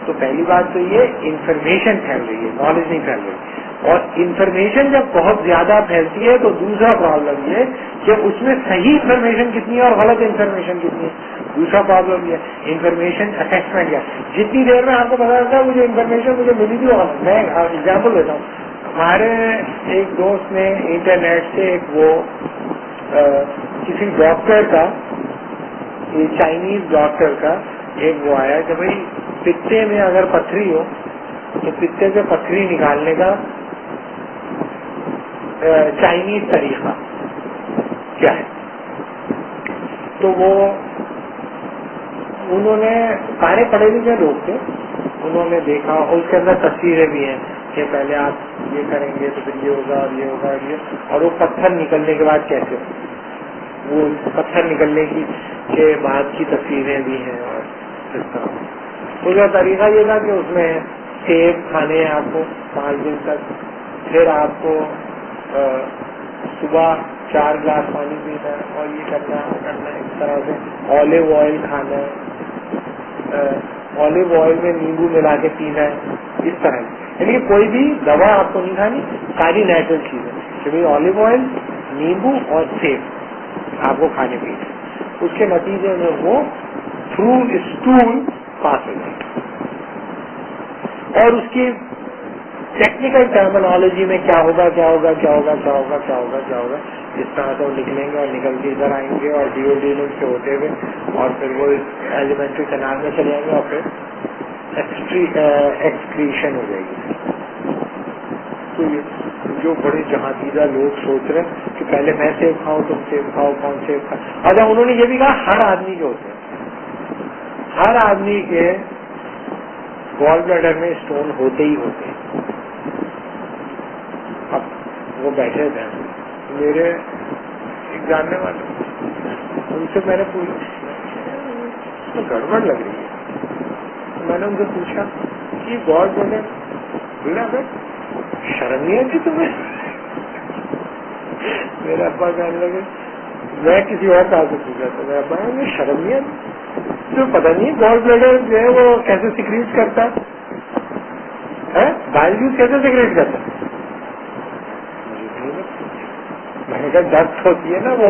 تو پہلی بات تو یہ انفارمیشن پھیل رہی ہے, نالج نہیں پھیل رہی. اور انفارمیشن جب بہت زیادہ پھیلتی ہے تو دوسرا پرابلم یہ کہ اس میں صحیح انفارمیشن کتنی ہے اور غلط انفارمیشن کتنی ہے. دوسرا پرابلم یہ انفارمیشن اسیسمنٹ ہے. جتنی دیر میں آپ کو پتا چلتا ہے مجھے انفارمیشن مجھے ملی تھی, میں ایگزامپل دیتا ہوں. ہمارے ایک دوست نے انٹرنیٹ سے ایک وہ کسی ڈاکٹر کا, چائنیز ڈاکٹر کا ایک وہ آیا کہ بھائی پتے میں اگر پتھری ہو تو پتے سے پتھری نکالنے کا چائنیز طریقہ کیا ہے. تو وہ انہوں نے سارے پڑھے لکھے لوگ تھے, انہوں نے دیکھا اور اس کے اندر تصویریں بھی ہیں کہ پہلے آپ یہ کریں گے تو پھر یہ ہوگا اور یہ ہوگا اور یہ, اور وہ پتھر نکلنے کے بعد کیسے, وہ پتھر نکلنے کے بعد کی تصویریں بھی ہیں. اور اس طرح اس کا طریقہ یہ تھا کہ اس میں سیب کھانے ہیں آپ کو 5 دن تک, پھر آپ کو صبح 4 گلاس پانی پینا ہے اور یہ کرنا ہے اس طرح سے. آلیو آئل کھانا ہے, آلیو آئل میں نیمبو ملا کے پینا ہے, اس طرح. یعنی کہ کوئی بھی دوا آپ کو نہیں کھانی, ساری نیچرل چیزیں کہ بھائی آلیو آئل, نیمبو اور سیب آپ کو کھانے پینے. اس کے نتیجے میں وہ تھرو اسٹول پاس ہو جائے. اور اس کی ٹیکنیکل ٹرمنالوجی میں کیا ہوگا کیا ہوگا کیا ہوگا کیا ہوگا کیا ہوگا کیا ہوگا اس طرح سے وہ نکلیں گے اور نکل کے ادھر آئیں گے اور ڈیو سے ہوتے ہوئے اور پھر وہ ایلیمنٹری کنال میں چلے جائیں گے اور پھر ایکسکریشن ہو جائے گی. تو یہ جو بڑے جہاں لوگ سوچ رہے ہیں کہ پہلے میں سیب کھاؤں تم سیب کھاؤ, کون سیب کھاؤ. اچھا انہوں نے یہ بھی کہا ہر آدمی کے ہوتے ہیں, ہر آدمی کے گال بلیڈر میں اسٹون ہوتے ہی ہوتے ہیں. اب وہ بیٹھے تھے میرے ایک جاننے والے, ان سے میں نے پوچھا گڑبڑ لگ رہی ہے. میں نے ان سے پوچھا کہ گال بلیڈر شرم نہیں آتی تمہیں؟ میرے ابا کہنے لگے, میں کسی اور کہا سے پوچھا تو میرے ابا نے شرم نہیں آتی, تو پتا نہیں گال بلیڈر جو ہے وہ کیسے سیکریٹ کرتا ہے, بائل جوس کیسے سیکریٹ کرتا ہے. میں نے کہا ڈسٹ ہوتی ہے نا وہ,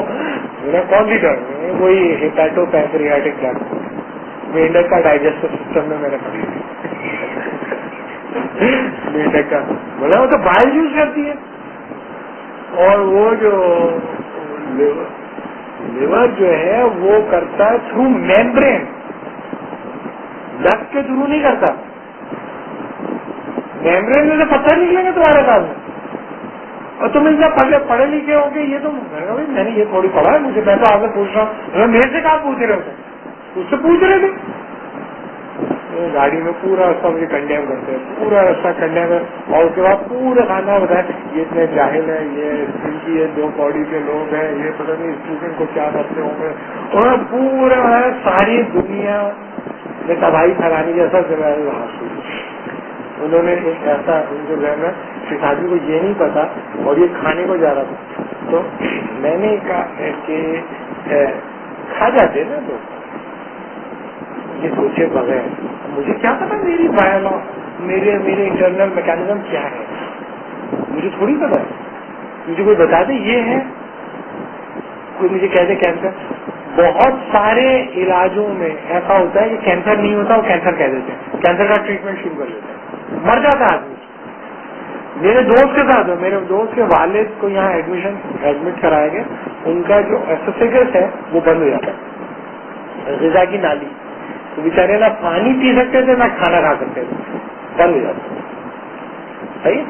میرا کون سی ڈر, وہی ہیپیٹو پینکریاٹک ڈسٹ, مینڈک کا ڈائجسٹو سسٹم میں نے پڑھی مینڈک کا بولا وہ تو بائل یوز کرتی ہے. اور وہ جو لیور جو ہے وہ کرتا ہے تھرو میمبرین, ڈسٹ کے تھرو نہیں کرتا. میمبرین میں سے پتھر نکلیں گے تمہارے پاس میں, اور تم ان سے پڑھے لکھے ہو گے. یہ تو میں نے یہ تھوڑی پڑھا ہے, مجھے میں تو آپ سے پوچھ رہا ہوں, میرے سے کہاں پوچھ رہے ہوتے, اس سے پوچھ رہے تھے. گاڑی میں پورا رستہ مجھے کنڈیم کرتے ہیں, پورا رستہ کنڈیم ہے, اور اس کے بعد پورے کھانا بتایا یہ اتنے جاہل ہے, یہ ان کی یہ 2 باڈی کے لوگ ہیں, یہ پتہ نہیں اسٹوڈنٹ کو کیا کرتے ہوں گے, اور پورا ساری دنیا میں تباہی پھیلانے جیسا حاصل. انہوں نے ایک ایسا ان کو ذہن میں کہ آدمی کو یہ نہیں پتا اور یہ کھانے کو جا رہا تھا, تو میں نے کہا کہ کھا جاتے نا لوگ یہ سوچے بغیر, مجھے کیا پتا میری انٹرنل میکینزم کیا ہے, مجھے تھوڑی پتا ہے. مجھے کوئی بتا دے یہ ہے, کوئی مجھے کہہ دے کینسر. بہت سارے علاجوں میں ایسا ہوتا ہے کہ کینسر نہیں ہوتا, وہ کینسر کہہ دیتے ہیں, کینسر کا ٹریٹمنٹ شروع کر دیتے ہیں, مر جاتا آدمی. میرے دوست کے ساتھ, میرے دوست کے والد کو یہاں ایڈمٹ کرایا گیا, ان کا جو ایسوسیگس ہے وہ بند ہو جاتا ہے, غذا کی نالی, تو بیچارے نہ پانی پی سکتے تھے نہ کھانا کھا سکتے تھے, بند ہو جاتا. صحیح.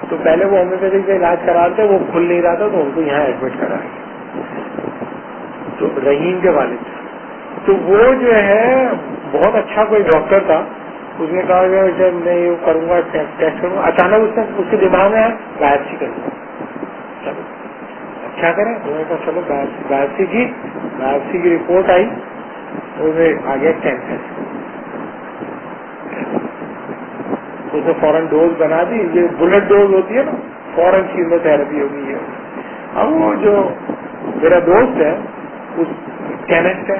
تو پہلے وہ ہومیوپیتھی کا علاج کراتے, وہ کھل نہیں رہا تھا تو ان کو یہاں ایڈمٹ کرایا. تو رحیم کے والد, تو وہ جو ہے بہت اچھا کوئی ڈاکٹر تھا, اس نے کہا کہ جب میں یہ کروں گا ٹیسٹ کروں گا, اچانک اس کے دماغ میں بایوپسی کروں گا, چلو اچھا کریں. انہوں نے کہا چلو بایوپسی کی رپورٹ آئی, آ گیا کینسر. اسے فوراً ڈوز بنا دی, یہ بلٹ ڈوز ہوتی ہے نا, فوراً کیمو تھراپی ہوگی ہے. اب وہ جو میرا دوست ہے اس کیمسٹ ہے,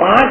5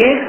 1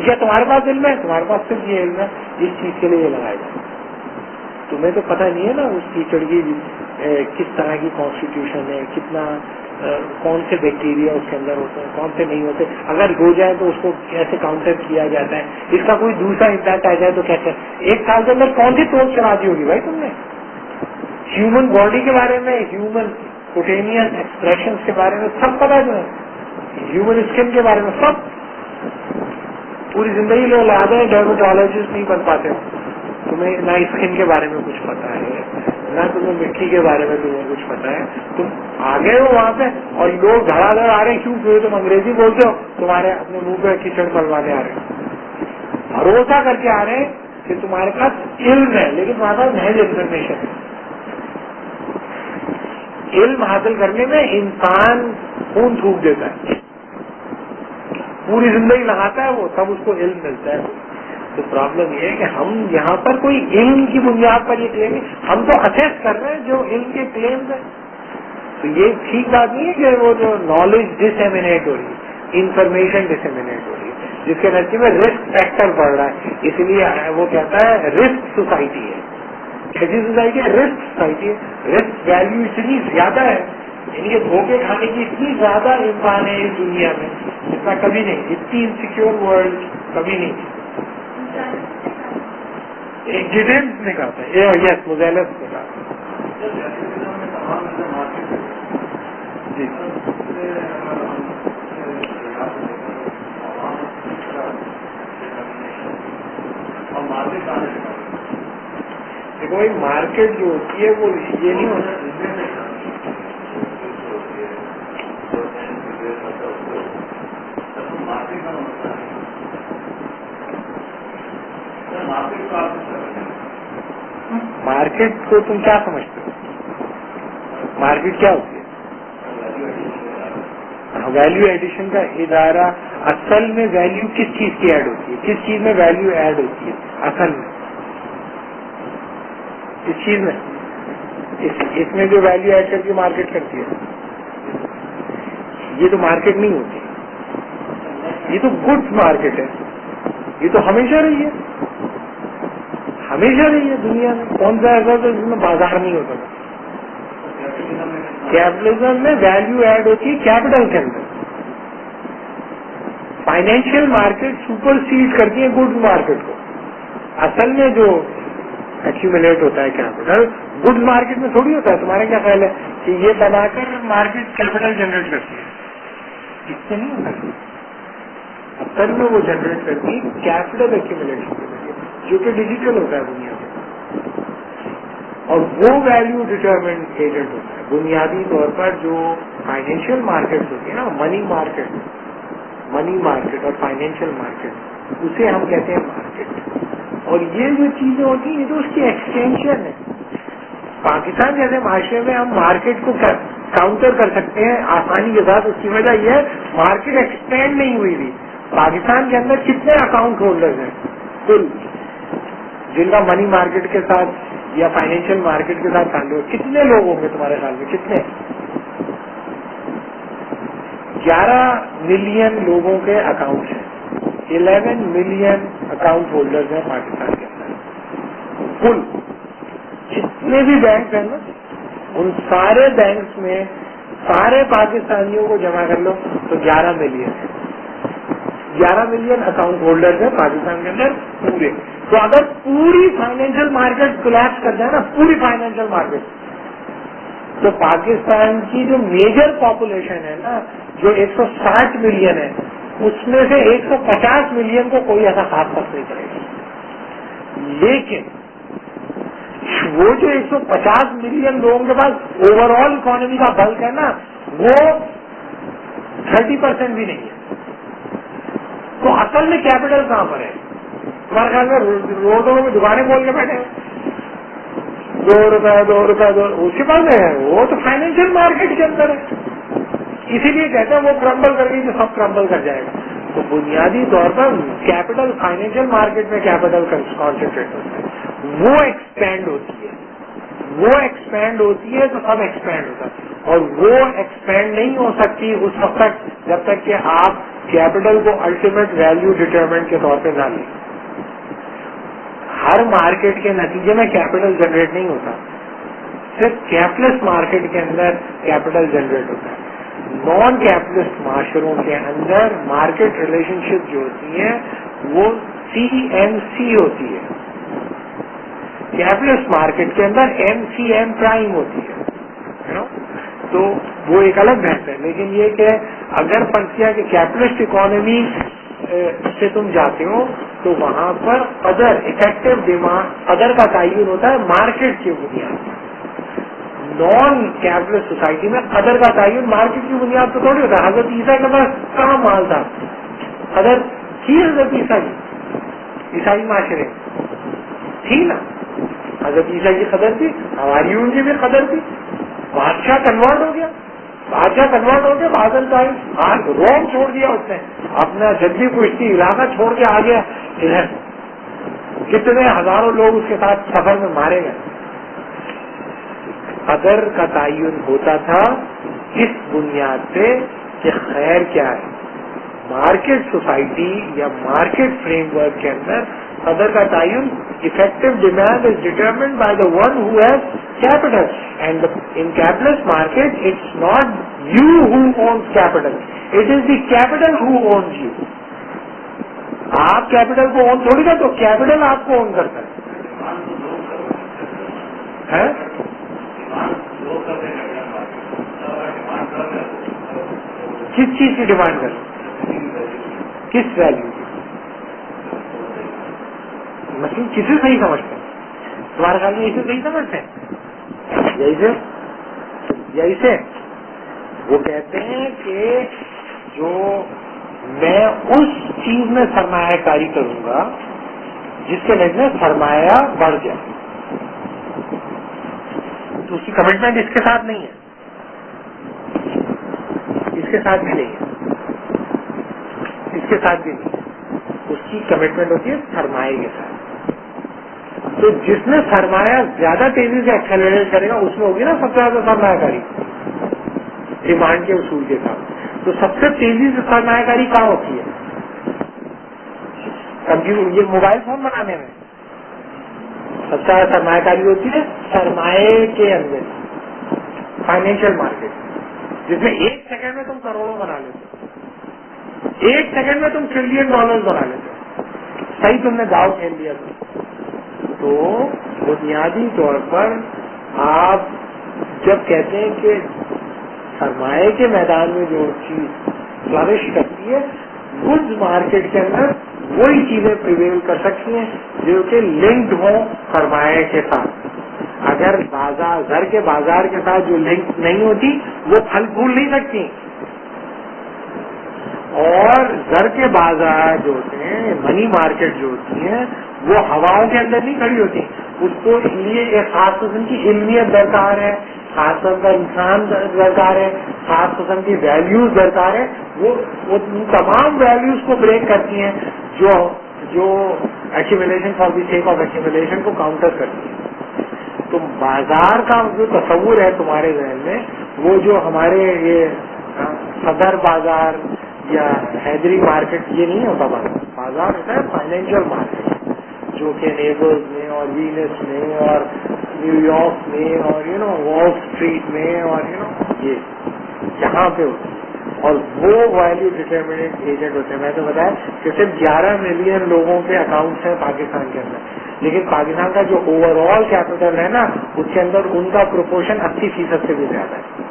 کیا تمہارے پاس علم ہے؟ تمہارے پاس صرف یہ علم ہے اس چیز کے لیے یہ لگائے جائے. تمہیں تو پتہ نہیں ہے نا اس کیچڑ کی کس طرح کی کانسٹیٹیوشن ہے, کتنا کون سے بیکٹیریا اس کے اندر ہوتے ہیں, کون سے نہیں ہوتے, اگر ہو جائے تو اس کو کیسے کاؤنٹر کیا جاتا ہے, اس کا کوئی دوسرا امپیکٹ آ جائے تو کیسے. ایک سال کے اندر کون سی سوچ چلا دی ہوگی بھائی تم نے ہیومن باڈی کے بارے میں, ہیومن کوٹینیس ایکسپریشن کے بارے میں سب پتا جو ہے, ہیومن اسکن کے بارے میں سب. پوری زندگی لوگ لاتے ہیں ڈرمیٹولوجسٹ نہیں بن پاتے. تمہیں نہ اسکن کے بارے میں کچھ پتا ہے, نہ تمہیں مٹی کے بارے میں تمہیں کچھ پتا ہے. تم آ گئے ہو وہاں پہ اور لوگ دھڑا دھڑ آ رہے ہیں, کیوں کہ تم انگریزی بولتے ہو, تمہارے اپنے منہ پہ کیچڑ پلوانے آ رہے ہیں, بھروسہ کر کے آ رہے ہیں کہ تمہارے پاس علم ہے, لیکن تمہارے پاس محض انفارمیشن ہے. علم حاصل کرنے میں انسان خون تھوک دیتا ہے, پوری زندگی لگاتا ہے وہ, تب اس کو علم ملتا ہے. تو پرابلم یہ ہے کہ ہم یہاں پر کوئی علم کی بنیاد پر یہ کلیم, ہم تو اسیس کر رہے ہیں جو علم کے کلیمز ہیں. تو یہ ٹھیک بات نہیں ہے کہ وہ جو نالج ڈسیمینیٹ ہو رہی ہے, انفارمیشن ڈسیمینیٹ ہو رہی ہے, جس کے نتیجے میں رسک فیکٹر بڑھ رہا ہے. اس لیے وہ کہتا ہے رسک سوسائٹی ہے. ایسی سوسائٹی ہے رسک سوسائٹی ہے. رسک ویلو اتنی زیادہ ہے, یعنی کہ دھوکے کھانے کی اتنی زیادہ امکان ہے اس دنیا میں جتنا کبھی نہیں, اتنی انسیکیور ورلڈ کبھی نہیں. ایک جیڈنس نے کہا تھا, یس مزیلس نے کہا تھا. جی دیکھو ایک مارکیٹ جو ہوتی ہے وہ یہ نہیں ہوتا. مارکیٹ کو تم کیا سمجھتے ہو؟ مارکیٹ کیا ہوتی ہے؟ ویلیو ایڈیشن کا ادارہ. اصل میں ویلیو کس چیز کی ایڈ ہوتی ہے, کس چیز میں ویلیو ایڈ ہوتی ہے اصل میں؟ اس چیز میں, اس میں جو ویلیو ایڈ کر کے مارکیٹ کرتی ہے, یہ تو مارکیٹ نہیں ہوتی, یہ تو گڈس مارکیٹ ہے. یہ تو ہمیشہ رہی ہے, ہمیشہ رہی ہے دنیا میں. کون سا ایسا تھا جس میں بازار نہیں ہوتا تھا؟ کیپٹلزم میں ویلیو ایڈ ہوتی ہے کیپٹل کے اندر. فائنینشیل مارکیٹ سپر سیڈ کرتی ہے گڈ مارکیٹ کو. اصل میں جو ایکومولیٹ ہوتا ہے کیپٹل گڈ مارکیٹ میں تھوڑی ہوتا ہے. تمہارا کیا خیال ہے کہ یہ بنا کر مارکیٹ کیپٹل جنریٹ کرتی ہے؟ اس سے نہیں ہوتا. اصل میں وہ جنریٹ کرتی ہے کیپٹل ایکومولیشن کے ذریعے, جو کہ ڈیجیٹل ہوتا ہے دنیا میں, اور وہ ویلیو ڈٹرمنٹ ایجنٹ ہوتا ہے. بنیادی طور پر جو فائنینشیل مارکیٹ ہوتی ہے نا, منی مارکیٹ اور فائنینشیل مارکیٹ, اسے ہم کہتے ہیں مارکیٹ. اور یہ جو چیزیں ہوتی ہیں یہ تو اس کی ایکسٹینشن ہے. پاکستان جیسے معاشرے میں ہم مارکیٹ کو کاؤنٹر کر سکتے ہیں آسانی کے ساتھ. اس کی وجہ یہ ہے مارکیٹ ایکسٹینڈ نہیں ہوئی تھی. پاکستان کے اندر کتنے اکاؤنٹ ہولڈرز ہیں کل, جن کا منی مارکیٹ کے ساتھ یا فائنینشیل مارکیٹ کے ساتھ تعلق؟ کتنے لوگ ہوں گے تمہارے خیال میں؟ کتنے؟ 11 ملین لوگوں کے اکاؤنٹ ہیں. 11 ملین اکاؤنٹ ہولڈرز ہیں پاکستان کے اندر کل. جتنے بھی بینک ہیں نا, ان سارے بینکس میں سارے پاکستانیوں کو جمع کر لو تو 11 ملین ہے. 11 ملین اکاؤنٹ ہولڈرز ہیں پاکستان کے اندر پورے. تو اگر پوری فائنینشیل مارکیٹ کولیپس کر جائے نا, پوری فائنینشیل مارکیٹ, تو پاکستان کی جو میجر پاپولیشن ہے نا, جو 160 ملین ہے, اس میں سے 150 ملین کو کوئی ایسا خاص فرق نہیں پڑے گا. لیکن وہ جو 150 ملین لوگوں کے پاس اوور آل اکانومی کا بلک ہے نا, وہ 30% بھی نہیں ہے. تو اصل میں کیپٹل کہاں پر ہے؟ تمہارے خیال میں روڈوں میں دکانیں کھول کے بیٹھے ہیں, 2 روپے اس کے پاس ہے, وہ تو فائنینشیل مارکیٹ کے اندر ہے. اسی لیے کہتے ہیں وہ کرمبل کر گئی تو سب کرمبل کر جائے گا. تو بنیادی طور پر کیپٹل فائنینشیل مارکیٹ میں کیپٹل کانسنٹریٹ ہوتا ہے, وہ ایکسپینڈ ہوتی ہے تو سب ایکسپینڈ ہوتا ہے. اور وہ ایکسپینڈ نہیں ہو سکتی اس وقت تک جب تک کہ آپ کیپٹل کو الٹیمیٹ ویلیو ڈٹرمنٹ کے طور پہ نہ لیں. ہر مارکیٹ کے نتیجے میں کیپٹل جنریٹ نہیں ہوتا, صرف کیپٹلسٹ مارکیٹ کے اندر کیپٹل جنریٹ ہوتا ہے. نان کیپٹلسٹ معاشروں کے اندر مارکیٹ ریلیشن شپ جو ہوتی ہے وہ CMC ہوتی ہے. کیپٹلسٹ مارکیٹ کے اندر MCM پرائم ہوتی ہے, تو وہ ایک الگ بحث ہے. لیکن یہ کہ اگر فرض کیا کہ کیپٹلسٹ اکانومی سے تم جاتے ہو تو وہاں پر قدر افیکٹو ڈیمانڈ قدر کا تعین ہوتا ہے مارکیٹ کی بنیاد پر. نان کیپٹلسٹ سوسائٹی میں قدر کا تعین مارکیٹ کی بنیاد پر تھوڑی ہوتا ہے. حضرت عیسیٰ کے پاس کہاں مال تھا؟ قدر تھی حضرت عیسائی معاشرے تھی نا. حضرت عیسیٰ کی قدر تھی, ہماری ان کی بھی قدر تھی. بادشاہ کنورٹ ہو گیا بادل کا آج روم چھوڑ دیا اس نے, اپنا جدی کشتی علاقہ چھوڑ کے آ گیا ادھر. کتنے ہزاروں لوگ اس کے ساتھ سفر میں مارے گئے. قدر کا تعین ہوتا تھا اس بنیاد پہ کہ خیر کیا ہے. مارکیٹ سوسائٹی یا مارکیٹ فریم ورک کے اندر قدر کا تعین effective demand is determined by the one who has capital, and in capitalist market it's not you who owns capital, it is the capital who owns you. آپ capital کو اون تھوڑی نا, تو capital آپ کو اون کرتا ہے. کس چیز کی ڈیمانڈ کر, کس ویلیو کی؟ مسئلہ کسے صحیح سمجھتے ہیں تمہارے خیال میں؟ اسے صحیح سمجھتے ہیں یہی سے وہ کہتے ہیں کہ جو میں اس چیز میں سرمایہ کاری کروں گا جس کے نتیجے میں سرمایہ بڑھ گیا, تو اس کی کمٹمنٹ اس کے ساتھ نہیں ہے, اس کے ساتھ بھی نہیں ہے, اس کے ساتھ بھی نہیں ہے. اس کی کمٹمنٹ ہوتی ہے سرمایہ کے ساتھ. تو جس میں سرمایہ زیادہ تیزی سے ایکسلریٹ کرے گا اس میں ہوگی نا سب سے زیادہ سرمایہ کاری ڈیمانڈ کے اصول کے ساتھ. تو سب سے تیزی سے سرمایہ کاری کہاں ہوتی ہے؟ کمپیوٹر, یہ موبائل فون بنانے میں سب سے زیادہ سرمایہ کاری ہوتی ہے سرمایہ کے اندر, فائنینشیل مارکیٹ, جس میں ایک سیکنڈ میں تم کروڑوں بنا لیتے ہو, ایک سیکنڈ میں تم $1 ٹریلین بنا لیتے ہو. صحیح تم نے داؤ کھیل دیا تو بنیادی طور پر آپ جب کہتے ہیں کہ سرمایہ کے میدان میں جو چیز فلرش کرتی ہے, گڈز مارکیٹ کے اندر وہی چیزیں پریویل کر سکتی ہیں جو کہ لنکڈ ہوں سرمایہ کے ساتھ. اگر زر کے بازار کے ساتھ جو لنک نہیں ہوتی وہ پھل پھول نہیں سکتی. اور زر کے بازار جو ہوتے ہیں, منی مارکیٹ جو ہوتی ہیں, وہ ہواؤں کے اندر نہیں کھڑی ہوتی. اس کو لیے ایک خاص قسم کی علمیت درکار ہے, خاص قسم کا انسان درکار ہے, خاص قسم کی ویلیوز درکار ہے. وہ تمام ویلیوز کو بریک کرتی ہیں جو accumulation for the sake of accumulation کو کاؤنٹر کرتی ہیں. تو بازار کا جو تصور ہے تمہارے ذہن میں, وہ جو ہمارے یہ صدر بازار یا حیدری مارکیٹ یہ نہیں ہوتا. بازار ہوتا ہے فائنینشیل مارکیٹ, جو کہ نیبلز میں اور وینس میں اور نیو یارک میں اور وال اسٹریٹ میں اور یہ یہاں پہ ہوتی ہے. اور وہ ویلیو ڈٹرمنٹ ایجنٹ ہوتے ہیں. میں تو بتایا کہ صرف 11 ملین لوگوں کے اکاؤنٹس ہیں پاکستان کے اندر, لیکن پاکستان کا جو اوور آل کیپٹل ہے نا, اس کے اندر ان کا پروپورشن 80% سے بھی زیادہ ہے.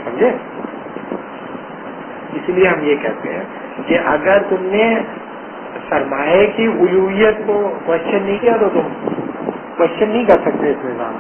سمجھے؟ اس لیے ہم یہ کہتے ہیں کہ اگر تم نے سرمایہ کی الوہیت کو کوشچن نہیں کیا تو تم کوشچن نہیں کر سکتے اس نظام.